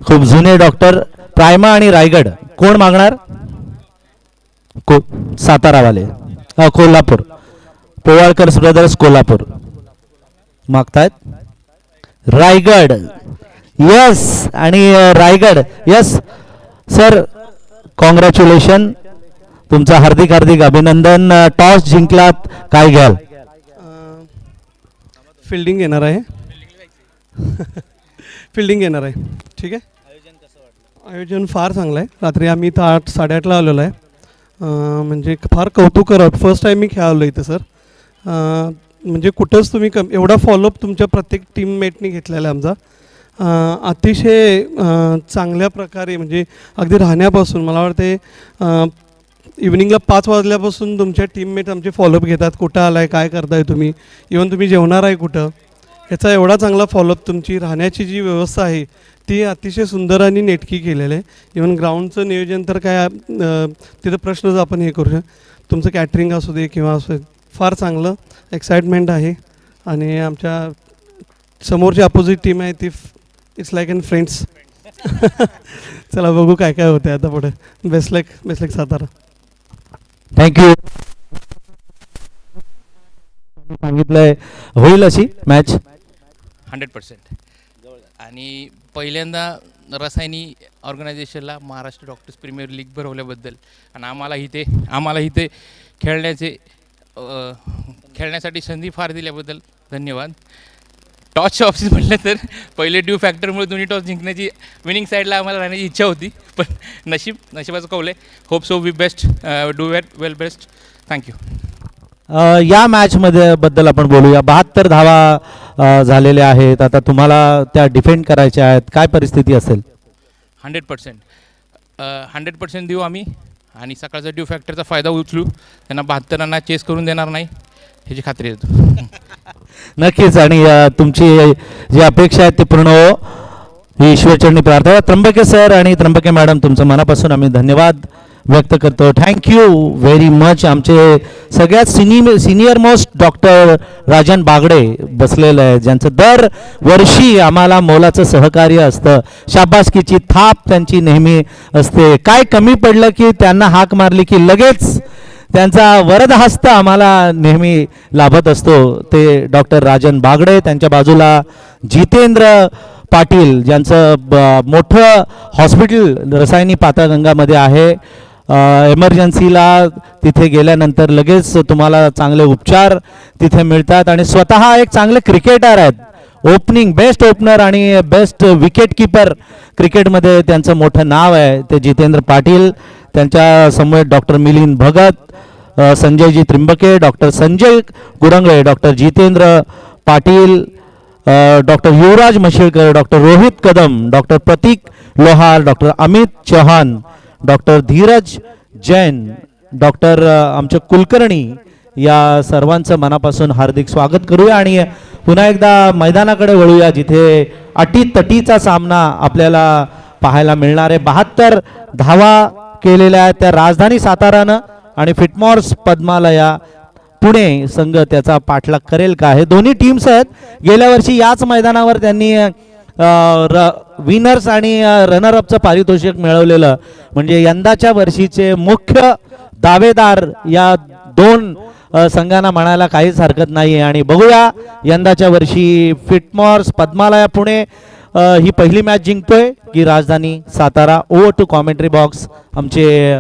खूप जुने डॉक्टर. प्रायमा आणि रायगड कोण मागणार? सातारावाले, कोल्हापूर, पोवाळकर ब्रदर्स कोल्हापूर मागतायत. रायगड यस, आणि रायगड यस सर, कॉंग्रॅच्युलेशन, तुमचं हार्दिक हार्दिक अभिनंदन. टॉस जिंकलात, काय घ्याल? फिल्डिंग येणार आहे. फिल्डिंग येणार आहे. ठीक आहे. आयोजन फार चांगलं आहे. रात्री आम्ही इथं 8-8:30ला आलेलो आहे. म्हणजे फार कौतुक करत. फर्स्ट टाईम मी खेळालो इथं सर. म्हणजे कुठंच तुम्ही एवढा फॉलोअप तुमच्या प्रत्येक टीममेटनी घेतलेला आहे आमचा. अतिशय चांगल्या प्रकारे, म्हणजे अगदी राहण्यापासून मला वाटते इव्हनिंगला 5 वाजल्यापासून तुमच्या टीममेट आमचे फॉलोअप घेतात. कुठं आला आहे, काय करताय तुम्ही, इव्हन तुम्ही जेवणार आहे कुठं, ह्याचा एवढा चांगला फॉलोअप. तुमची राहण्याची जी व्यवस्था आहे ती अतिशय सुंदर आणि नेटकी केलेलं आहे. इव्हन ग्राउंडचं नियोजन तर काय तिथं प्रश्नच आपण हे करू शकतो. तुमचं कॅटरिंग असू दे किंवा असू दे, फार चांगलं एक्साइटमेंट आहे. आणि आमच्या समोरची अपोजिट टीम आहे ती इट्स लाईक ॲन फ्रेंड्स. चला बघू काय काय होतं आता पुढे. Best like Satara. थँक्यू. सांगितलंय होईल अशी मॅच 100%. आणि पहिल्यांदा Rasayani ऑर्गनायझेशनला Maharashtra doctors premiere league भरवल्याबद्दल आणि आम्हाला इथे खेळण्यासाठी संधी फार दिल्याबद्दल धन्यवाद. टॉसच्या ऑफिस म्हटलं तर पहिले ड्यू फॅक्टरमुळे दोन्ही टॉस जिंकण्याची विनिंग साईडला आम्हाला राहण्याची इच्छा होती, पण नशिबाचं कौल आहे. Hope so we best, do well best. Thank you. या मॅचमध्ये बद्दल आपण बोलूया. 72 धावा झालेल्या आहेत. आता तुम्हाला त्या डिफेंड करायच्या आहेत. काय परिस्थिती असेल? 100% देऊ आम्ही आणि सकाळचा ड्यू फॅक्टरचा फायदा उचलू. त्यांना 72 रनना चेस करून देणार नाही ह्याची खात्री देतो. नक्कीच. आणि तुमची जी अपेक्षा आहे ती पूर्ण हो ही ईश्वरचरणी प्रार्थना. त्र्यंबके सर आणि त्र्यंबके मॅडम तुमचं मनापासून आम्ही धन्यवाद व्यक्त करतो. Thank you very much. आमचे सगळ्यात सिनियर मोस्ट डॉक्टर राजन बागडे बसलेलं आहे, ज्यांचं दर वर्षी आम्हाला मोलाचं सहकार्य असतं. शाबासकीची थाप त्यांची नेहमी असते. काय कमी पडलं की त्यांना हाक मारली की लगेच त्यांचा वरदहस्त आम्हाला नेहमी लाभत असतो. ते डॉक्टर राजन बागडे. त्यांच्या बाजूला जितेंद्र पाटील, ज्यांचं मोठं हॉस्पिटल रसायनी पाताळगंगामध्ये आहे. एमर्जन्सीला तिथे गेल्यानंतर लगेच तुम्हाला चांगले उपचार तिथे मिळतात. आणि स्वतः एक चांगले क्रिकेटर आहेत. ओपनिंग बेस्ट ओपनर आणि बेस्ट विकेट किपर क्रिकेटमध्ये त्यांचं मोठं नाव आहे. ते जितेंद्र पाटील. त्यांच्या समोर doctor Milind Bhagat, Sanjayji Trimbake, doctor Sanjay Gurangale, doctor Jitendra Patil, doctor Yuvraj Mashelkar, doctor Rohit Kadam, doctor Pratik Lohar, doctor Amit Chauhan, doctor Dheeraj Jain, doctor आमचे कुलकर्णी, या सर्वांचं मनापासून हार्दिक स्वागत करूया. आणि पुन्हा एकदा मैदानाकडे वळूया जिथे अटीतटीचा सामना आपल्याला पाहायला मिळणार आहे. 72 धावा केलेल्या आहेत त्या राजधानी सातारानं आणि फिटमॉर्स पद्मालया पुणे संघ त्याचा पाठलाग करेल का? हे दोन्ही टीम्स आहेत. गेल्या वर्षी याच मैदानावर त्यांनी विनर्स आणि रनरअपचं पारितोषिक मिळवलेलं. म्हणजे यंदाच्या वर्षीचे मुख्य दावेदार या दोन संघांना म्हणायला काहीच हरकत नाही. आणि बघूया यंदाच्या वर्षी फिटमॉर्स पद्मालया पुणे ही पहिली मॅच जिंकतोय की Rajdhani Satara. Over to commentary box आमचे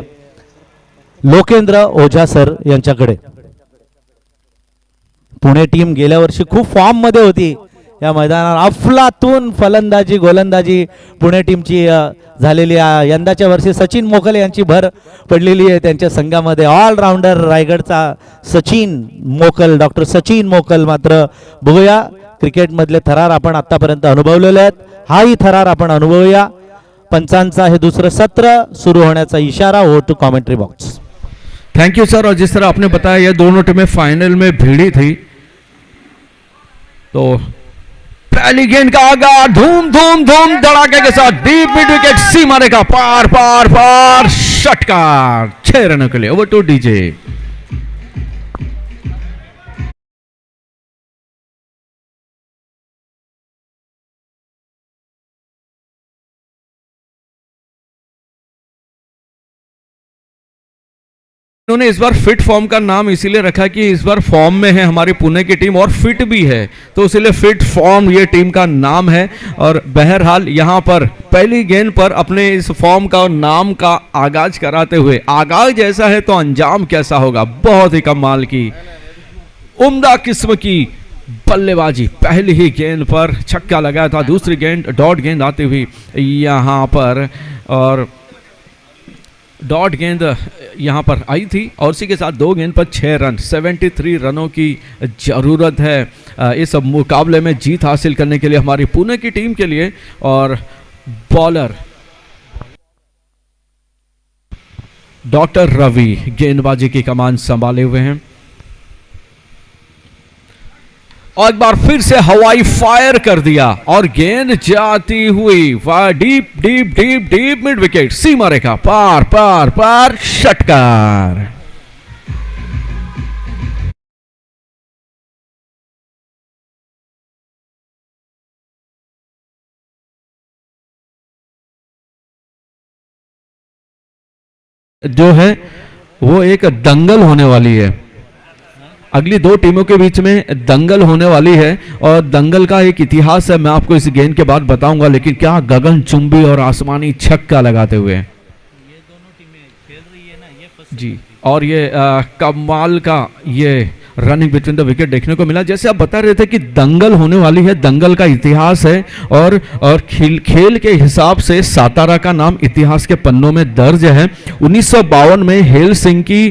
लोकेंद्र ओझा सर यांच्याकडे. पुणे टीम गेल्या वर्षी खूप फॉर्म मध्ये होती. या मैदानावर अफलातून फलंदाजी गोलंदाजी पुणे टीमची झालेली आहे. यंदाच्या वर्षी सचिन मोकल यांची भर पडलेली आहे त्यांच्या संघामध्ये. ऑलराऊंडर रायगडचा सचिन मोकल, डॉक्टर सचिन मोकल. मात्र बघूया क्रिकेटमधले थरार आपण आतापर्यंत अनुभवलेले आहेत. हाही थरार आपण अनुभवूया. पंचांचा हे दुसरं सत्र सुरू होण्याचा इशारा. हो to commentary box. Thank you sir. और जिस तरह आपने बताया ये दोनों टीमें फाइनल में भिड़ी थी, तो पहली गेंद का आगाज धूम धूम धूम धड़ाके के साथ डीप मिड विकेट सीमा रेखा पार पार पार षटकार. 6 रनों के लिए। Over to DJ. उन्होंने इस बार फिट फॉर्म का नाम इसीलिए रखा कि इस बार फॉर्म में है हमारी पुणे की टीम और फिट भी है, तो इसलिए फिट फॉर्म ये टीम का नाम है। और बहरहाल यहाँ पर पहली गेंद पर अपने इस फॉर्म का नाम का आगाज कराते हुए, आगाज जैसा है तो अंजाम कैसा होगा, बहुत ही कमाल की उम्दा किस्म की बल्लेबाजी। पहली ही गेंद पर छक्का लगाया था, दूसरी गेंद डॉट गेंद आती हुई यहाँ पर, और डॉट गेंद यहाँ पर आई थी और उसी के साथ 2 गेंद पर 6 रन, 73 रनों की ज़रूरत है इस मुकाबले में जीत हासिल करने के लिए हमारी पुणे की टीम के लिए। और बॉलर डॉक्टर रवि गेंदबाजी की कमान संभाले हुए हैं और एक बार फिर से हवाई फायर कर दिया और गेंद जाती हुई deep deep deep deep mid wicket, सीमा रेखा पार पार पार, षटकार। जो है वो एक दंगल होने वाली है, अगली 2 टीमों के बीच में दंगल होने वाली है और दंगल का एक इतिहास है, मैं आपको इस गेंद के बाद बताऊंगा। लेकिन क्या गगनचुंबी और आसमानी छक्का लगाते हुए ये दोनों टीमें खेल रही है ना, ये जी, और ये कमाल का ये रनिंग बिटवीन द विकेट देखने को मिला। जैसे आप बता रहे थे कि दंगल होने वाली है, दंगल का इतिहास है और खेल के हिसाब से सातारा का नाम इतिहास के पन्नों में दर्ज है। 1952 में हेलसिंकी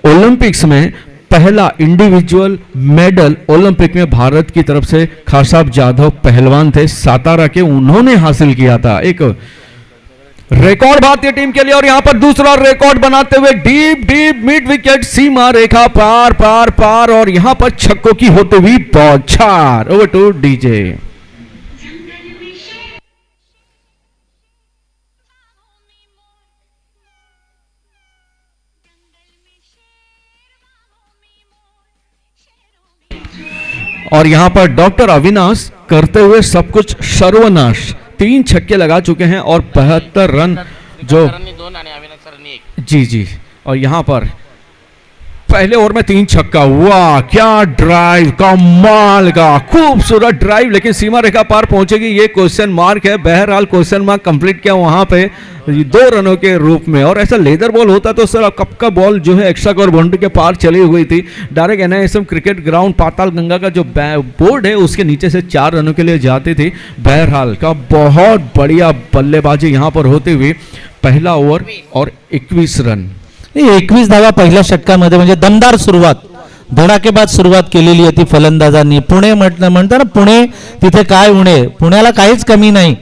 ओलंपिक्स में पहला इंडिविजुअल मेडल ओलंपिक में भारत की तरफ से खासाब जाधव पहलवान थे सातारा के, उन्होंने हासिल किया था एक रिकॉर्ड भारतीय टीम के लिए। और यहां पर दूसरा रिकॉर्ड बनाते हुए डीप डीप मिड विकेट, सीमा रेखा पार पार पार, और यहां पर छक्कों की होते हुई बौछार। Over to DJ. और यहां पर डॉक्टर अविनाश करते हुए सब कुछ सर्वनाश, 3 छक्के लगा चुके हैं और 72 रन जो जी जी। और यहां पर पहले ओवर में 3 छक्का, वाह क्या ड्राइव, कमाल का खूबसूरत ड्राइव, लेकिन सीमा रेखा पार पहुंचेगी ये क्वेश्चन मार्क है। बहरहाल क्वेश्चन मार्क कंप्लीट किया वहां पे 2 रनों के रूप में। और ऐसा लेदर बॉल होता तो सर कब का बॉल जो है एक्स्ट्रा कवर बाउंड्री के पार चली हुई थी। डायरेक्ट एनआईएसएम क्रिकेट ग्राउंड पाताल गंगा का जो बोर्ड है उसके नीचे से 4 रनों के लिए जाती थी। बहरहाल का बहुत बढ़िया बल्लेबाजी यहाँ पर होती हुई पहला ओव्हर और 21 रन, 21 धावा पहिल्या षटकामध्ये, म्हणजे दमदार सुरुवात, धडाकेबाद सुरुवात केलेली होती फलंदाजांनी। पुणे म्हणतात ना, पुणे तिथे काय उणे, पुण्याला काहीच कमी नाही।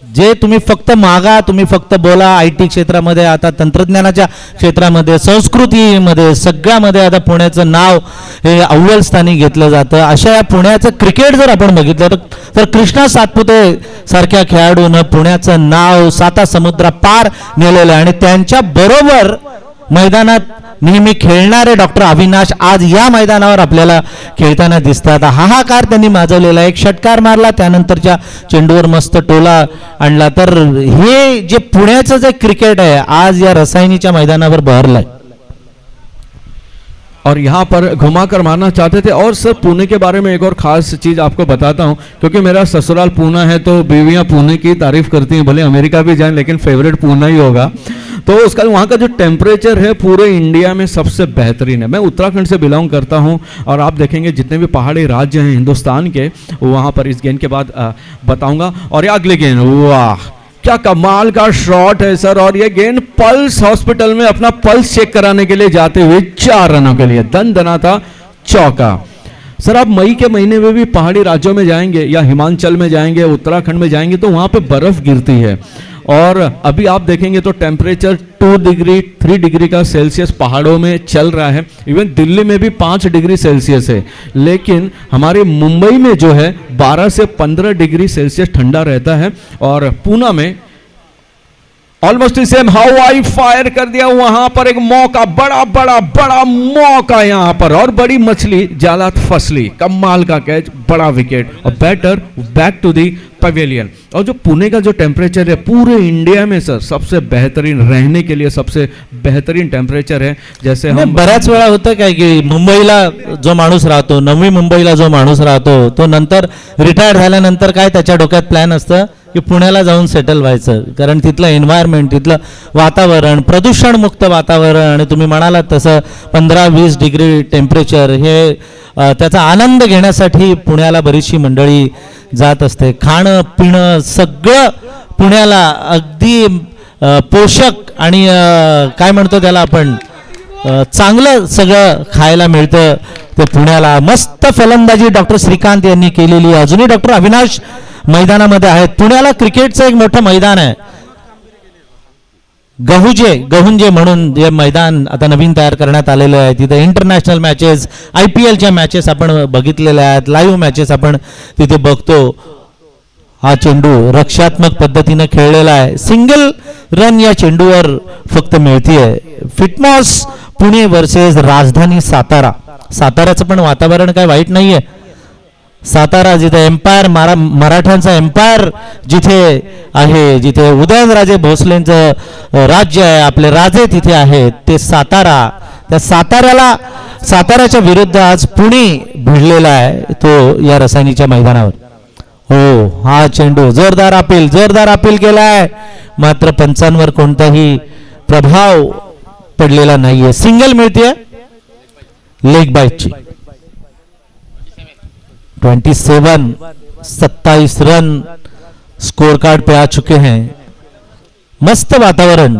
जे तुम्ही फक्त मागा, तुम्ही फक्त बोला, आयटी क्षेत्रामध्ये, आता तंत्रज्ञानाच्या क्षेत्रामध्ये, संस्कृतीमध्ये, सगळ्यामध्ये आता पुण्याचं नाव हे अव्वल स्थानी घेतलं जातं। अशा या पुण्याचं क्रिकेट जर आपण बघितलं तर कृष्णा सातपुते सारख्या खेळाडूनं पुण्याचं नाव 7 समुद्र पार नेलेलं आहे आणि त्यांच्या बरोबर मैदानात नेहमी खेळणारे डॉक्टर अविनाश आज या मैदानावर आपल्याला खेळताना दिसतात। हाहाकार त्यांनी माजवलेला, एक षटकार मारला, त्यानंतरच्या चेंडूवर मस्त टोला आणला। तर हे जे पुण्याचं जे क्रिकेट आहे आज या रसायनीच्या मैदानावर बहरलंय। और यहाँ पर घुमाकर मारना चाहते थे। और सर पुणे के बारे में एक और ख़ास चीज़ आपको बताता हूँ, क्योंकि मेरा ससुराल पूना है तो बीवियाँ पुणे की तारीफ़ करती हैं, भले अमेरिका भी जाएं लेकिन फेवरेट पूना ही होगा। तो उसका वहाँ का जो टेम्परेचर है पूरे इंडिया में सबसे बेहतरीन है। मैं उत्तराखंड से बिलोंग करता हूँ और आप देखेंगे जितने भी पहाड़ी राज्य हैं हिंदुस्तान के, वहाँ पर इस गेंद के बाद बताऊँगा। और ये अगले गेंद, वाह क्या कमाल का शॉट है सर। और ये गेंद पल्स हॉस्पिटल में अपना पल्स चेक कराने के लिए जाते हुए 4 रनों के लिए दंदना था चौका। सर आप मई के महीने में भी पहाड़ी राज्यों में जाएंगे या हिमाचल में जाएंगे, उत्तराखंड में जाएंगे तो वहाँ पे बर्फ़ गिरती है। और अभी आप देखेंगे तो टेम्परेचर 2 डिग्री 3 डिग्री का सेल्सियस पहाड़ों में चल रहा है। इवन दिल्ली में भी 5 डिग्री सेल्सियस है, लेकिन हमारे मुंबई में जो है 12 से 15 डिग्री सेल्सियस ठंडा रहता है। और पूना में ऑलमोस्ट सेम हवाई फायर कर दिया, वहां पर एक मौका, बड़ा बड़ा बड़ा मौका यहां पर, और बड़ी मछली जाला फसली, कमाल का कैच, बड़ा विकेट, और batter back to the pavilion. और जो पुणे का जो टेम्परेचर है पूरे इंडिया में सर सबसे बेहतरीन, रहने के लिए सबसे बेहतरीन टेम्परेचर है। जैसे हम बऱ्याच वेळा होतं काय की मुंबईला जो माणूस राहतो, नवी मुंबईला जो माणूस राहतो, तो नंतर रिटायर झाल्यानंतर काय त्याच्या डोक्यात प्लॅन असतं की पुण्याला जाऊन सेटल व्हायचं, कारण तिथलं एन्व्हायरमेंट, तिथलं वातावरण, प्रदूषणमुक्त वातावरण, आणि तुम्ही म्हणालात तसं 15-20 डिग्री टेम्परेचर, हे त्याचा आनंद घेण्यासाठी पुण्याला बरीचशी मंडळी जात असते. खाणं पिणं सगळं पुण्याला अगदी पोषक आणि काय म्हणतो त्याला आपण, चांगलं सगळं खायला मिळतं ते पुण्याला. मस्त फलंदाजी डॉक्टर श्रीकांत यांनी केलेली. अजूनही डॉक्टर अविनाश मैदानामध्ये आहेत. पुण्याला क्रिकेटचं एक मोठं मैदान आहे, गहुंजे म्हणून जे मैदान आता नवीन तयार करण्यात आलेलं आहे. तिथे इंटरनॅशनल मॅचेस, IPLच्या मॅचेस आपण बघितलेल्या आहेत, लाईव्ह मॅचेस आपण तिथे बघतो. हा चेंडू रक्षात्मक पद्धतीने खेळलेला आहे. सिंगल रन या चेंडूवर फक्त मिळतीये. फिटमॉस पुणे वर्सेस राजधानी सातारा. साताऱ्याचं पण वातावरण काय वाईट नाहीये. सातारा जिथे एम्पायर, मराठ्यांचा एम्पायर जिथे आहे, जिथे उदयनराजे भोसलेंचं राज्य आहे, आपले राजे तिथे आहेत, ते सातारा. त्या साताऱ्याच्या विरुद्ध आज पुणे भिडलेला आहे, तो या रसायनीच्या मैदानावर. हो, हा चेंडू जोरदार अपील केलाय, मात्र पंचांवर कोणताही प्रभाव पडलेला नाहीये. सिंगल मिळतीये लेग बाईटची. 27 रन स्कोर कार्ड पे आ चुके हैं. मस्त वातावरण.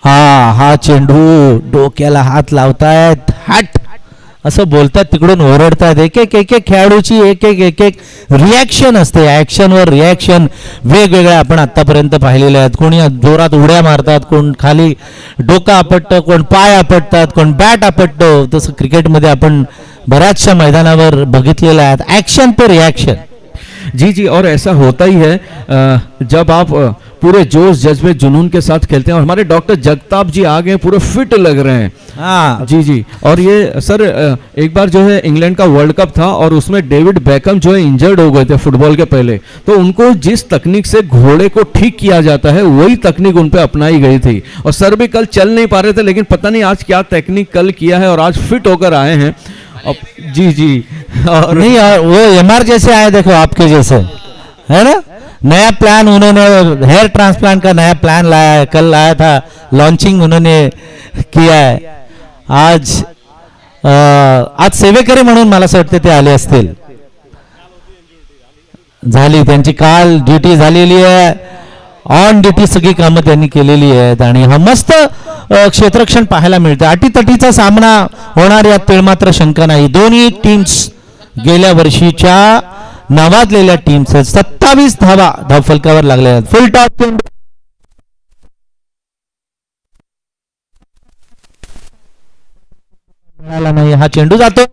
हा चेंडू डोक्याला हात लावतायत, हट असं बोलतात, तिकडून ओरडतात. एक एक खेळाडूची एक एक रिॲक्शन असते, ऍक्शनवर रिॲक्शन वेगवेगळ्या आपण आतापर्यंत पाहिलेल्या आहेत. कोणी जोरात उड्या मारतात, कोण खाली डोकं आपटतं, कोण पाय आपटतात, कोण बॅट आपटतो. तसं क्रिकेटमध्ये आपण बऱ्याचशा मैदानावर बघितलेलं आहे, ऍक्शन पे रिॲक्शन. जी, और ऐसा होता ही है जब आप पूरे जोश जज्बे जुनून के साथ खेलते हैं. और हमारे डॉक्टर जगताप जी आ गए, पूरे फिट लग रहे हैं. हाँ जी. और ये सर एक बार जो है इंग्लैंड का वर्ल्ड कप था और उसमें डेविड बेकम जो है इंजर्ड हो गए थे फुटबॉल के पहले, तो उनको जिस तकनीक से घोड़े को ठीक किया जाता है वही तकनीक उन पे अपनाई गई थी. और सर भी कल चल नहीं पा रहे थे, लेकिन पता नहीं आज क्या टेक्निक कल किया है और आज फिट होकर आए हैं. जी. और नहीं, और वो MR जैसे आए, देखो आपके जैसे, है ना. नया प्लान उन्होंने, हेयर ट्रांसप्लांट का नया प्लान लाया है, कल लाया था, लॉन्चिंग उन्होंने किया है. आज सेवेकरी म्हणून मला असं वाटतं ते आले असतील. झाली त्यांची काल ड्युटी झालेली आहे, ऑन ड्युटी सगळी कामं त्यांनी केलेली आहेत. आणि हा मस्त क्षेत्ररक्षण पाहायला मिळतं. अटीतटीचा सामना होणार यात तिळमात्र शंका नाही. दोन्ही टीम्स गेल्या वर्षीच्या नावाजलेल्या टीम्स आहेत. 27 धावा धावफलकावर लागल्या आहेत. फुल टॉप मिळाला नाही. हा चेंडू जातो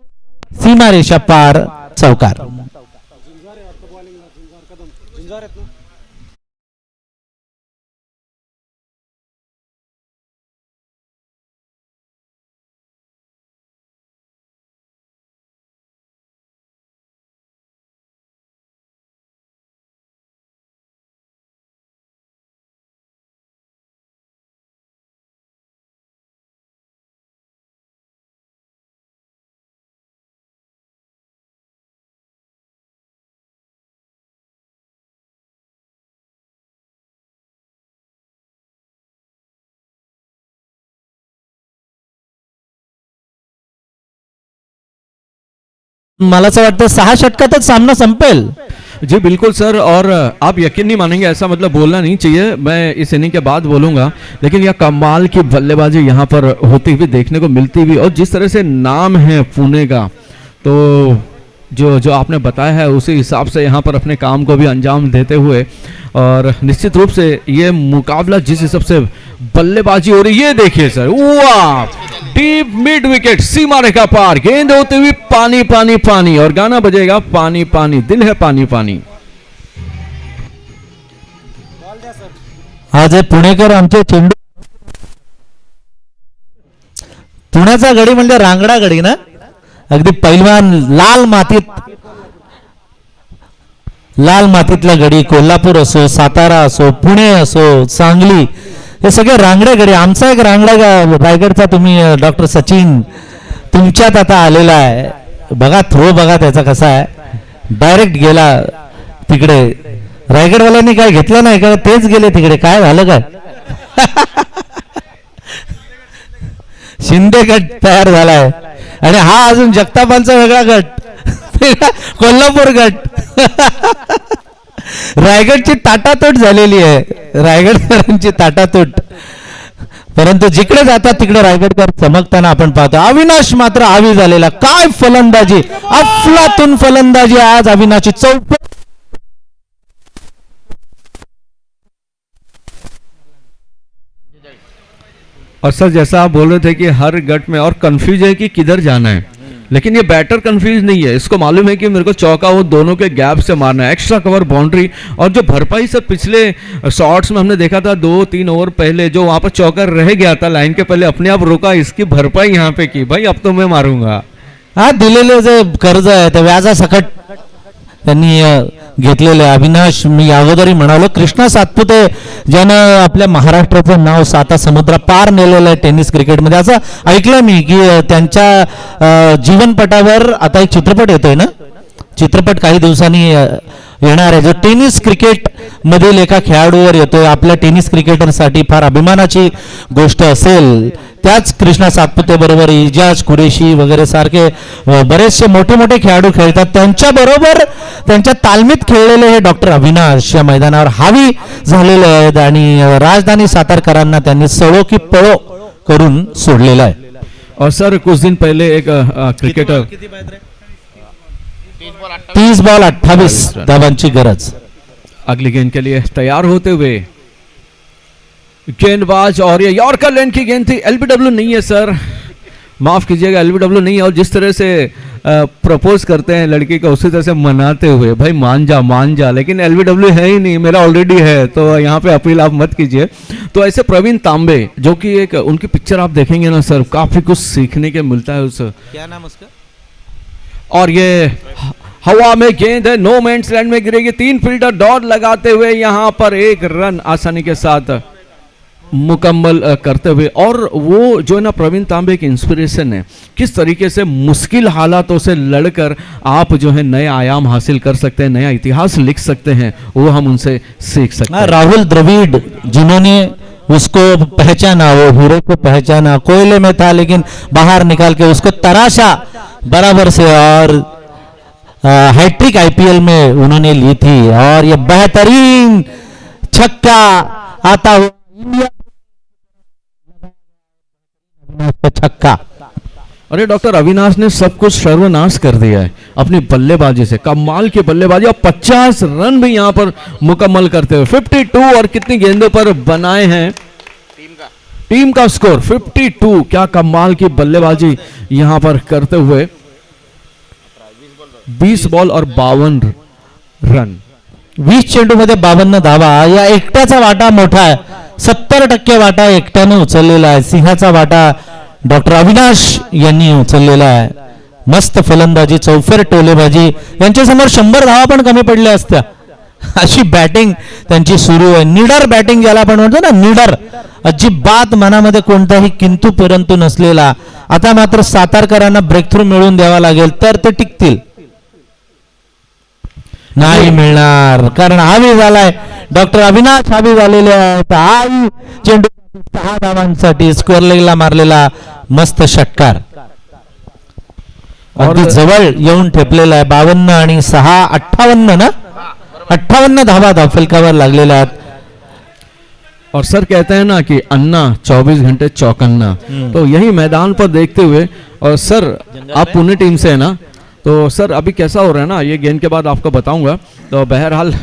सीमारेषा पार, चौकार. मला असं वाटतं 6 षटकातच सामना संपेल. जी बिल्कुल सर, और आप यकीन नहीं मानेंगे, ऐसा मतलब बोलना नहीं चाहिए, मैं इस इनिंग के बाद बोलूंगा, लेकिन यह कमाल की बल्लेबाजी यहाँ पर होती हुई देखने को मिलती हुई, और जिस तरह से नाम है पुणे का, तो जो आपने बताया है उसी हिसाब से यहाँ पर अपने काम को भी अंजाम देते हुए, और निश्चित रूप से ये मुकाबला जिस हिसाब से बल्लेबाजी हो रही है, ये देखिए सर, वाह, डीप मिड विकेट, सीमा रेखा पार, गेंद होते हुए पानी पानी पानी, और गाना बजेगा पानी पानी, दिल है पानी पानी. आज हे पुणेकर आमचे चेंडू, पुण्याचा गडी म्हणजे रांगडा गडी ना, अगदी पैलवान, लाल मातीतला गडी. कोल्हापूर असो, सातारा असो, पुणे असो, सांगली, हे सगळे रांगडे गडी. आमचा एक रांगडा रायगडचा तुम्ही डॉक्टर सचिन तुमच्यात आता आलेला आहे. बघा थ्रो बघा त्याचा कसा आहे, डायरेक्ट गेला तिकडे. रायगडवाल्यांनी काय घेतलं नाही का, तेच गेले तिकडे. काय झालं काय? शिंदे गट तयार झालाय आणि हा अजून जगतापांचा वेगळा गट, कोल्हापूर गट. रायगडची ताटातूट झालेली आहे, रायगडकरांची ताटातूट. परंतु जिकडे जातात तिकडे रायगडकर चमकताना आपण पाहतो. अविनाश मात्र आवी झालेला. काय फलंदाजी, अफलातून फलंदाजी आज अविनाशची. चौफेर और सर जैसा आप बोल रहे थे कि हर गट में और कंफ्यूज है कि किधर जाना है, लेकिन ये बैटर कंफ्यूज नहीं है. इसको मालूम है कि मेरे को चौका वो दोनों के गैप से मारना है, एक्स्ट्रा कवर, बाउंड्री. और जो भरपाई सर पिछले शॉट्स में हमने देखा था 2-3 ओवर पहले जो वहां पर चौका रह गया था लाइन के पहले, अपने आप रोका, इसकी भरपाई यहाँ पे की. भाई अब तो मैं मारूंगा. हा दिलेले जे कर्ज आहे ते व्याजासकट त्यांनी घेतलेले. अविनाश, मी अगोदरही म्हणालो, कृष्णा सातपुते ज्यानं आपल्या महाराष्ट्राचं नाव 7 समुद्र पार नेलेलं आहे टेनिस क्रिकेटमध्ये. असं ऐकलं मी की त्यांच्या जीवनपटावर आता एक चित्रपट येतोय ना, चित्रपट काही दिवसांनी येणार आहे, जो टेनिस क्रिकेट मधील एका खेळाडूवर येतोय. आपल्या टेनिस क्रिकेटरसाठी फार अभिमानाची गोष्ट असेल. त्याच कृष्णा सातपुते बरोबर इजाज कुरेशी वगैरे सारखे बरेचसे मोठे मोठे खेळाडू खेळतात. त्यांच्या बरोबर त्यांच्या तालमीत खेळलेले हे डॉक्टर अविनाश या मैदानावर हावी झालेले आहेत आणि राजधानी सातारकरांना त्यांनी सळो की पळो करून सोडलेलं आहे. और सर कुछ दिन पहले एक क्रिकेटर 30 बॉल 28 धावांची गरज. अगली गेंद के लिए तैयार होते हुए गेंदबाज, और ये यॉर्कर लेन की गेंद थी. एलबीडब्ल्यू नहीं है सर, माफ कीजिएगा, एलबीडब्ल्यू नहीं है. और जिस तरह से प्रपोज करते हैं लड़की को, उसी तरह से मनाते हुए, भाई मान जा, लेकिन एलबीडब्ल्यू है ही नहीं, मेरा ऑलरेडी है, तो यहाँ पे अपील आप मत कीजिए. तो ऐसे प्रवीण तांबे, जो कि एक उनकी पिक्चर आप देखेंगे ना सर, काफी कुछ सीखने के मिलता है उससे. क्या नाम उसका? और ये हवा में गेंद है, नो मैंस लैंड में गिरेगी. 3 फील्डर दौड़ लगाते हुए यहाँ पर 1 रन आसानी के साथ मुकम्मल करते हुए. और वो जो है ना प्रवीण तांबे की इंस्पिरेशन है, किस तरीके से मुश्किल हालातों से लड़कर आप जो है नए आयाम हासिल कर सकते हैं, नया इतिहास लिख सकते हैं, वो हम उनसे सीख सकते हैं. राहुल द्रविड़, जिन्होंने उसको पहचाना, वो हीरो को पहचाना, कोयले में था लेकिन बाहर निकाल के उसको तराशा बराबर से, और हैट्रिक आईपीएल में उन्होंने ली थी. और ये बेहतरीन छक्का आता हुआ इंडिया का छक्का. अरे डॉक्टर अविनाश ने सब कुछ सर्वनाश कर दिया है अपनी बल्लेबाजी से. कमाल की बल्लेबाजी, और 50 रन भी यहाँ पर मुकम्मल करते हुए. 52 और कितनी गेंदों पर बनाए हैं टीम का स्कोर 52. क्या कमाल की बल्लेबाजी यहाँ पर करते हुए. 20 बॉल और 52 रन. 20 चेंडू मध्ये 52 धावा. या एकट्याचा वाटा मोठा आहे, 70% वाटा एकट्याने उचललेला आहे. सिंहाचा वाटा डॉक्टर अविनाश यांनी उचललेला आहे. मस्त फलंदाजी, चौफेर टोलेबाजी, यांच्या समोर 100 धावा पण कमी पडल्या असत्या, अशी बॅटिंग त्यांची सुरू आहे. निडर बॅटिंग ज्याला आपण म्हणतो ना, निडर, अजिबात मनामध्ये कोणताही किंतु परंतु नसलेला. आता मात्र सातारकरांना ब्रेक थ्रू मिळवून द्यावा लागेल तर ते टिकतील. नाही मिळणार, कारण हावी झालाय डॉक्टर अविनाश, हावी झालेले आहेत. हावी चेंडू 6 धावांसाठी स्क्वेअर लेगला मारलेला मस्त षटकार, अगदी जवळ येऊन ठेपलेला आहे. 52 आणि 6 58 ना, 58 धावा धावफलकावर लागलेल्या आहेत. और सर कहते हैं ना कि अन्ना 24 घंटे चौकन्ना, तो यही मैदान पर देखते हुए. और सर आप पुणे टीम से है ना, तो सर अभी कैसा हो रहा है ना, ये गेंद के बाद आपको बताऊंगा. तो बहरहाल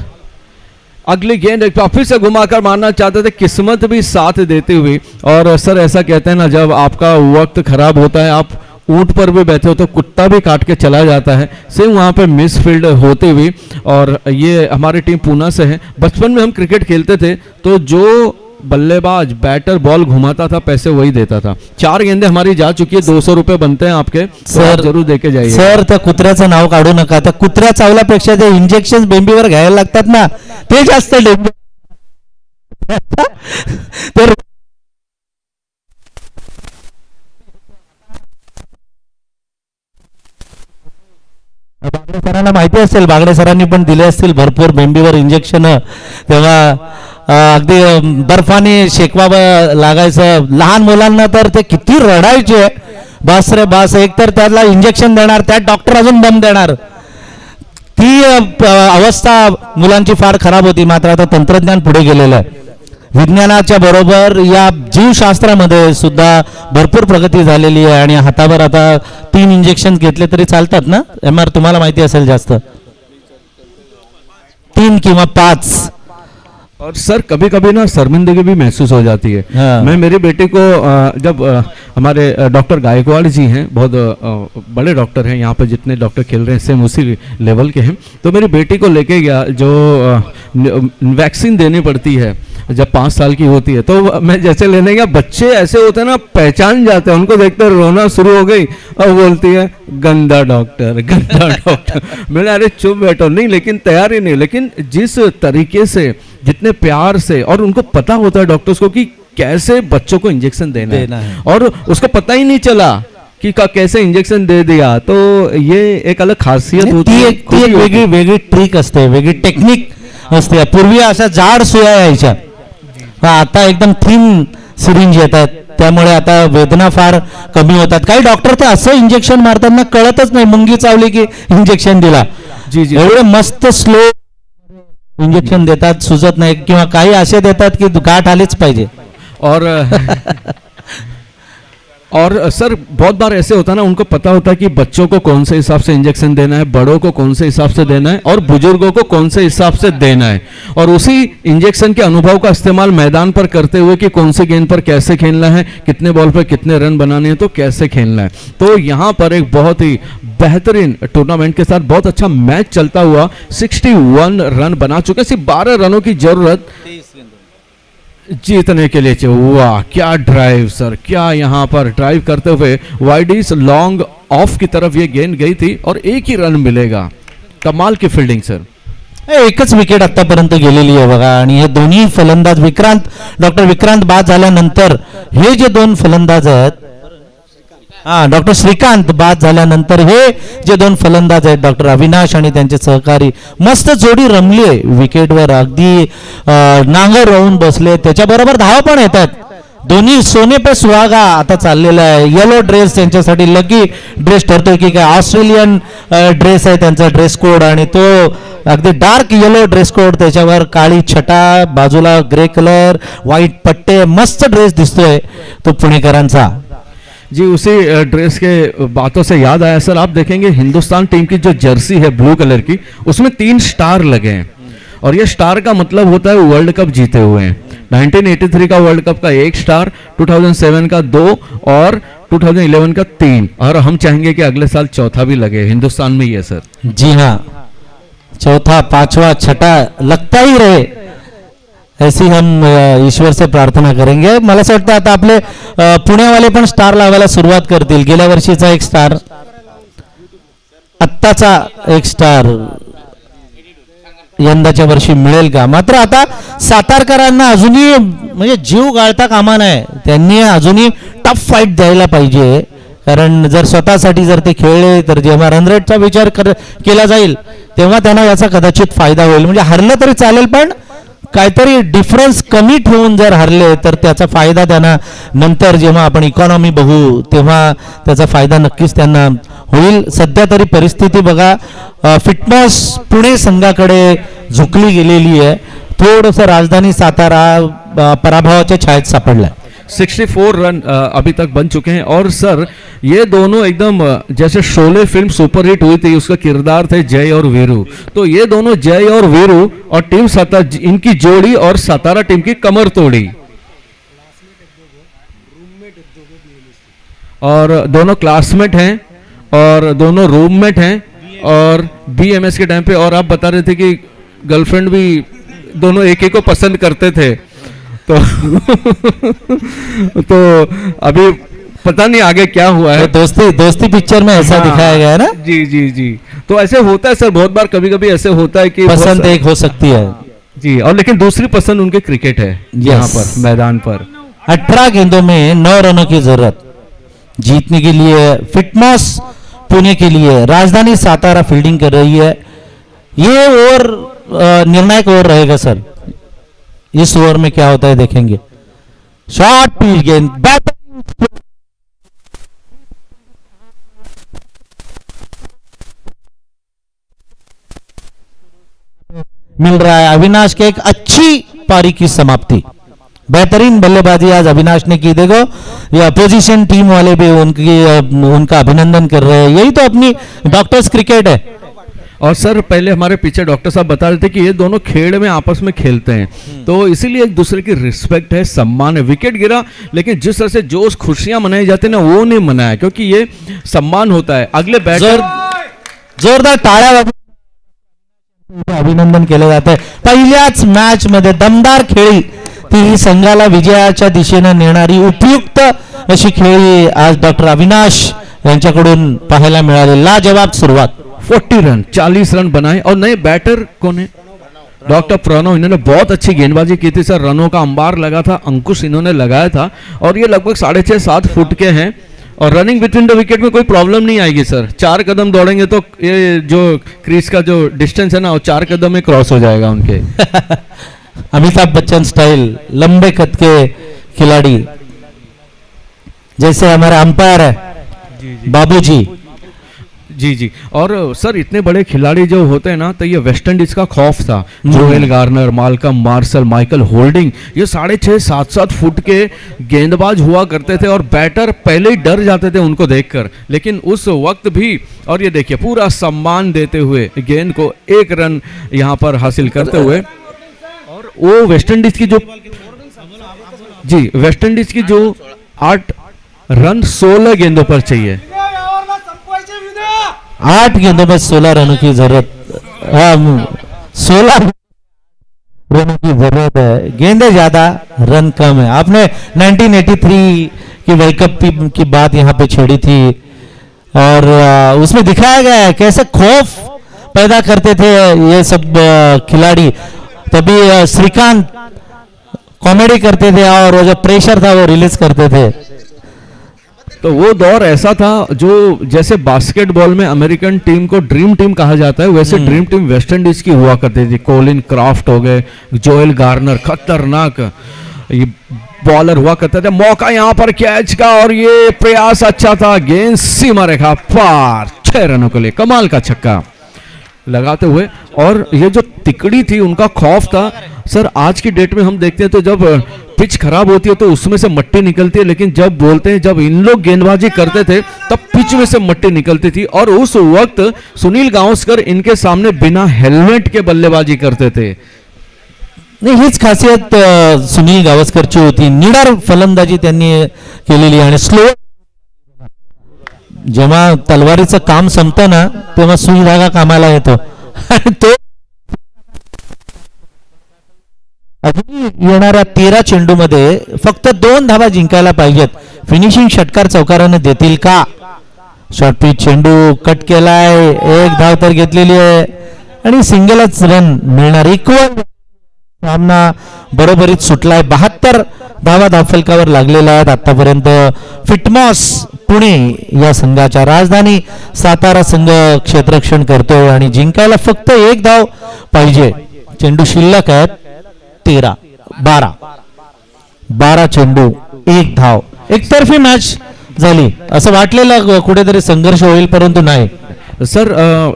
अगली गेंद एक बार फिर से घुमाकर मारना चाहते थे, किस्मत भी साथ देते हुए. और सर ऐसा कहते हैं ना, जब आपका वक्त खराब होता है, आप ऊंट पर भी बैठे हो तो कुत्ता भी काट के चला जाता है, सेम वहाँ पे मिस फील्ड होते हुए। और ये हमारी टीम पूना से है। बचपन में हम क्रिकेट खेलते थे तो जो बल्लेबाज बैटर बॉल घुमाता था पैसे वही देता था। 4 गेंदें हमारी जा चुकी है, 200 रुपये बनते हैं आपके, तो आप जरूर देके जाइए। सर त्या कुत्र्याचं नाव काढू नका, त्या कुत्र्या चावल्यापेक्षा ते इंजेक्शन बेंबीवर घ्यायला लागतात ना ते जास्त डेंजर. तर बागडे सरांना माहिती असेल, बागडे सरांनी पण दिले असतील भरपूर बेंबीवर इंजेक्शन. तेव्हा अगदी बर्फाने शेकवा लागायचं. लहान मुलांना तर ते किती रडायचे, बास रे बास. एक तर त्याला इंजेक्शन देणार, त्यात डॉक्टर अजून दम देणार. ती अवस्था मुलांची फार खराब होती. मात्र आता तंत्रज्ञान पुढे गेलेलं आहे. विज्ञानाच्या बरोबर या जीवशास्त्रामध्ये सुद्धा भरपूर प्रगती झालेली आहे आणि हातावर आता 3 इंजेक्शन घेतले तरी चालतात ना. MR तुम्हाला माहिती असेल जास्त, 3 किंवा 5. और सर कभी कभी ना शर्मिंदगी भी महसूस हो जाती है। हाँ। मैं मेरी बेटे को जब हमारे डॉक्टर गायकवाड़ जी हैं, बहुत बड़े डॉक्टर हैं यहाँ पे, जितने डॉक्टर खेल रहे हैं सेम उसी लेवल के हैं, तो मेरी बेटी को लेके गया, जो वैक्सीन देनी पड़ती है जब 5 साल की होती है, तो मैं जैसे लेने गया, बच्चे ऐसे होते हैं ना, पहचान जाते हैं, उनको देखते रोना शुरू हो गई और बोलती है गंदा डॉक्टर गंदा डॉक्टर। मैंने अरे चुप बैठो, नहीं लेकिन तैयार ही नहीं, लेकिन जिस तरीके से, जितने प्यार से, और उनको पता होता है डॉक्टर्स को कि कैसे बच्चों को इंजेक्शन देना है, और उसको पता ही नहीं चला कि कैसे इंजेक्शन दे दिया, तो ये एक अलग खासियत होती है। ती एक वेगळी वेगळी ट्रिक असते, वेगळी टेक्निक असते. पूर्वी अशा जाड सुया यायच्या, आता एकदम थिन सिरिंज येतात, त्यामुळे आता वेदना फार कमी होतात. काही डॉक्टर तर असं इंजेक्शन मारताना कळतच नाही, मुंगी चावली की इंजेक्शन दिला. जी जी, एवढे मस्त स्लो इंजेक्शन देतात, सुजत नाही, किंवा काही असे देतात की गाठ आलीच पाहिजे. और सर बहुत बार ऐसे होता है ना, उनको पता होता है कि बच्चों को कौन से हिसाब से इंजेक्शन देना है, बड़ों को कौन से हिसाब से देना है, और बुजुर्गों को कौन से हिसाब से देना है, और उसी इंजेक्शन के अनुभव का इस्तेमाल मैदान पर करते हुए कि कौन से गेंद पर कैसे खेलना है, कितने बॉल पर कितने रन बनाने हैं, तो कैसे खेलना है. तो यहाँ पर एक बहुत ही बेहतरीन टूर्नामेंट के साथ बहुत अच्छा मैच चलता हुआ 61 रन बना चुके. सिर्फ 12 रनों की जरूरत जीतने के लिए. वाह क्या ड्राइव सर, क्या यहाँ पर ड्राइव करते हुए वाइडीज लॉन्ग ऑफ की तरफ ये गेंद गई थी और एक ही रन मिलेगा. कमाल की फील्डिंग सर. एकच विकेट आतापर्यंत गेलेली आहे बघा. आणि हे दोन्ही फलंदाज डॉक्टर विक्रांत बाद झाल्यानंतर हे जे 2 फलंदाज आहेत, डॉक्टर श्रीकांत बाद झाल्यानंतर हे जे 2 फलंदाज आहेत, डॉक्टर अविनाश आणि त्यांचे सहकारी, मस्त जोडी रमली आहे विकेटवर. अगदी नांगर राहून बसले, त्याच्याबरोबर धावा पण येतात. दोन्ही सोने पे सुहागा आता चाललेला आहे. येलो ड्रेस त्यांच्यासाठी लकी ड्रेस ठरतोय की काय, ऑस्ट्रेलियन ड्रेस आहे त्यांचा ड्रेस कोड, आणि तो अगदी डार्क येलो ड्रेस कोड, त्याच्यावर काळी छटा, बाजूला ग्रे कलर, व्हाईट पट्टे, मस्त ड्रेस दिसतोय तो पुणेकरांचा. जी उसी ड्रेस के बातों से याद आया सर, आप देखेंगे हिंदुस्तान टीम की जो जर्सी है ब्लू कलर की, उसमें 3 स्टार लगे हैं, और ये स्टार का मतलब होता है वर्ल्ड कप जीते हुए हैं. 1983 का वर्ल्ड कप का 1 स्टार, 2007 का 2 और 2011 का 3, और हम चाहेंगे कि अगले साल चौथा भी लगे हिंदुस्तान में. ये सर जी हाँ, चौथा, 5वां, छठा लगता ही रहे, ऐसी हम ईश्वर से प्रार्थना करेंगे. मला असं वाटतं आता आपले पुण्यावाले पण स्टार लावायला सुरुवात करतील. गेल्या वर्षीचा 1 स्टार, आत्ताचा 1 स्टार यंदाच्या वर्षी मिळेल का. मात्र आता सातारकरांना अजूनही म्हणजे जीव गाळता कामा नये, त्यांनी अजूनही टफ फाईट द्यायला पाहिजे. कारण जर स्वतःसाठी जर ते खेळले तर जेव्हा रन रेटचा विचार केला जाईल तेव्हा त्यांना याचा कदाचित फायदा होईल. म्हणजे हरलं तरी चालेल, पण काहीतरी डिफरन्स कमी ठेवून जर हरले तर त्याचा फायदा त्यांना नंतर जेव्हा आपण इकॉनॉमी बघू तेव्हा त्याचा फायदा नक्कीच त्यांना होईल. सध्या तरी परिस्थिती बघा, फिटनेस पुणे संघाकडे झुकली गेलेली आहे. थोडंसं राजधानी सातारा पराभवाच्या छायेत सापडलाय. 64 रन अभी तक बन चुके हैं. और सर ये दोनों एकदम जैसे शोले फिल्म सुपरहिट हुई थी, उसका किरदार थे जय और वीरू, तो ये दोनों जय और वीरू और टीम सातारा, इनकी जोड़ी और सातारा टीम की कमर तोड़ी. और दोनों क्लासमेट हैं और दोनों रूममेट हैं और बीएमएस के टाइम पे, और आप बता रहे थे कि गर्लफ्रेंड भी दोनों एक एक को पसंद करते थे, तो तो अभी पता नहीं आगे क्या हुआ है। तो दोस्ती पिक्चर में ऐसा दिखाया गया है ना। जी जी जी, तो ऐसे होता है सर, बहुत बार कभी कभी ऐसे होता है कि पसंद एक हो सकती है जी, और लेकिन दूसरी पसंद उनके क्रिकेट है यहाँ पर मैदान पर। 18 गेंदों में 9 रनों की जरूरत जीतने के लिए। फिटमॉस पुणे के लिए राजधानी सातारा फील्डिंग कर रही है। ये ओवर निर्णायक ओवर रहेगा सर। इस ओवर में क्या होता है देखेंगे। शॉर्ट पिच गेंद बैट मिल रहा है। अविनाश के एक अच्छी पारी की समाप्ति, बेहतरीन बल्लेबाजी आज अविनाश ने की। देखो ये अपोजिशन टीम वाले भी उनका अभिनंदन कर रहे हैं। यही तो अपनी डॉक्टर्स क्रिकेट है। और सर पहले हमारे पीछे डॉक्टर साहब बता रहे थे कि ये दोनों खेड़ में आपस में खेलते हैं, तो इसीलिए एक दूसरे की रिस्पेक्ट है, सम्मान है। विकेट गिरा लेकिन जिस तरह से जोश खुशियां मनाई जाती है ना, वो नहीं मनाया, क्योंकि ये सम्मान होता है। अगले बैटर जोरदार टाळ्या अभिनंदन केले जाते। पहिल्याच मॅच मध्ये दमदार खेळी, ती संघाला विजयाच्या दिशेने नेणारी उपयुक्त अशी खेळी आज डॉक्टर अविनाश यांच्याकडून पाहायला मिळाली। लाजवाब सुरुवात। 40 रन 40 रन बनाए। और नए बैटर कौन है? डॉक्टर प्रणव, इन्होंने बहुत अच्छी गेंदबाजी की थी सर। रनों का अंबार लगा था, अंकुश इन्होंने लगाया था, और ये लगभग 6.5-7 फुट के हैं। और रनिंग बिटवीन द विकेट में कोई प्रॉब्लम नहीं आएगी सर। 4 कदम दौड़ेंगे तो ये जो क्रीज का जो डिस्टेंस है ना, वो 4 कदम में क्रॉस हो जाएगा उनके। अमिताभ बच्चन स्टाइल, लंबे कद के खिलाड़ी, जैसे हमारे अंपायर है बाबूजी। जी जी, और सर इतने बड़े खिलाड़ी जो होते हैं ना, तो ये वेस्ट इंडीज का खौफ था। Joel Garner, Malcolm Marshall, Michael Holding, ये 6.5-7 फुट के गेंदबाज हुआ करते थे, और बैटर पहले ही डर जाते थे उनको देखकर। लेकिन उस वक्त भी, और ये देखिए पूरा सम्मान देते हुए गेंद को 1 रन यहाँ पर हासिल करते हुए। और वो वेस्ट इंडीज की जो जी वेस्ट इंडीज की जो 8 रन 16 गेंदों पर चाहिए। 8 गेंदों में 16 रनों की जरूरत, 16 रनों की जरूरत है। गेंदें ज्यादा, रन कम है। आपने 1983 की वर्ल्ड कप की बात यहाँ पे छेड़ी थी, और उसमें दिखाया गया है कैसे खौफ पैदा करते थे ये सब खिलाड़ी। तभी श्रीकांत कॉमेडी करते थे, और वो जो प्रेशर था वो रिलीज करते थे। तो वो दौर ऐसा था जो, जैसे बास्केटबॉल में अमेरिकन टीम को ड्रीम टीम कहा जाता है, वैसे ड्रीम टीम वेस्ट इंडीज की हुआ करती थी। कोलिन क्राफ्ट हो गए, जोएल गार्नर, खतरनाक ये बॉलर हुआ करते थे। मौका यहाँ पर कैच का, और ये प्रयास अच्छा था, गेंद सीमा रेखा पार, 6 रनों के लिए कमाल का छक्का लगाते हुए। और ये जो तिकड़ी थी, उनका खौफ था सर। आज की डेट में हम देखते हैं तो जब पिच खराब होती है तो उसमें से मट्टी निकलती है, लेकिन जब बोलते हैं जब इन लोग गेंदबाजी करते थे तब पिच में से मट्टी निकलती थी। और उस वक्त सुनील गावस्कर इनके सामने बिना हेलमेट के बल्लेबाजी करते थे। नाही, हीच खासियत सुनील गावस्करची होती। निडर फलंदाजी त्यांनी केलेली, आणि स्लो, जेव्हा तलवारीचं काम संपतं ना, तेव्हा सुई धागा कामाला येतो। तो अजून येणाऱ्या 13 चेंडूमध्ये फक्त 2 धावा जिंकायला पाहिजेत। फिनिशिंग षटकार चौकाराने देतील का? शॉर्ट पिच चेंडू कट केलाय, 1 धाव तर घेतलेली आहे, आणि सिंगलच रन मिळणार। इक्वल सामना बरोबरीत सुटलाय। 72 धावा धावफलकावर लागलेल्या आहेत आतापर्यंत। फिटमॉस पुणे या संघाच्या, राजधानी सातारा संघ क्षेत्ररक्षण करतोय, आणि जिंकायला फक्त 1 धाव पाहिजे। चेंडू शिल्लक आहेत 13, 12 चेंडू, 1 धाव। एकतर्फी मॅच झाली असं वाटलेलं, कुठेतरी संघर्ष होईल, परंतु नाही। सर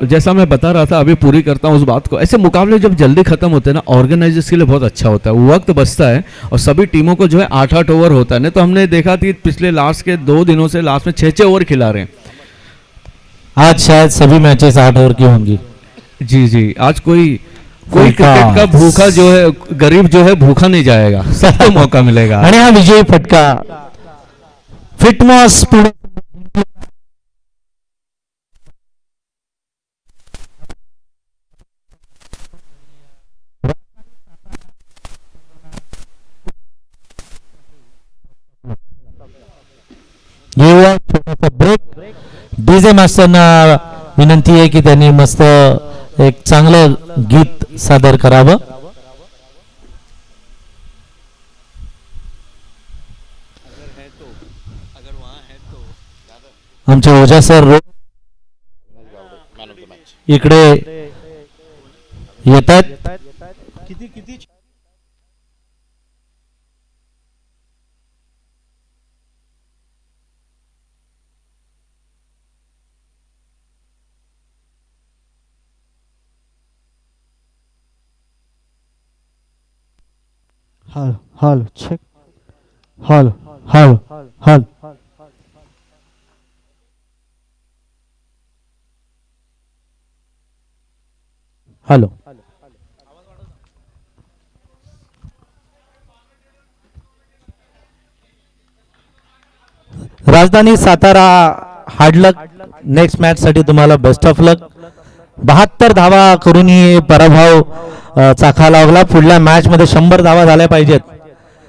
जैसा मैं बता रहा था, अभी पूरी करता हूँ उस बात को। ऐसे मुकाबले जब जल्दी खत्म होते हैं ना, ऑर्गेनाइजर्स के लिए बहुत अच्छा होता है, वक्त बचता है, और सभी टीमों को जो है 8-8 ओवर होता है। नहीं तो हमने देखा थी पिछले लास्ट के 2 दिनों से लास्ट में 6-6 ओवर खिला रहे हैं। आज शायद सभी मैचेस 8 ओवर की होंगी। जी जी, आज कोई क्रिकेट का भूखा जो है, गरीब जो है भूखा नहीं जाएगा, सबको मौका मिलेगा। आणि हा विजयी फटका फिटमॉस पुणे घेऊया छोटासा ब्रेक. डीजे मास्टरना विनंती आहे की त्यांनी मस्त एक चांगलं गीत सादर करावं. आमचे Ojha sir man of the match. इकडे येतात. Hall check. Hall hall hall. Hello. Rajdhani Satara hard luck. Next match साठी तुम्हाला बेस्ट ऑफ लक. 72 धावा करूनही पराभव चाखा लागला. पुढल्या मॅच मध्ये 100 धावा झाल्या पाहिजेत.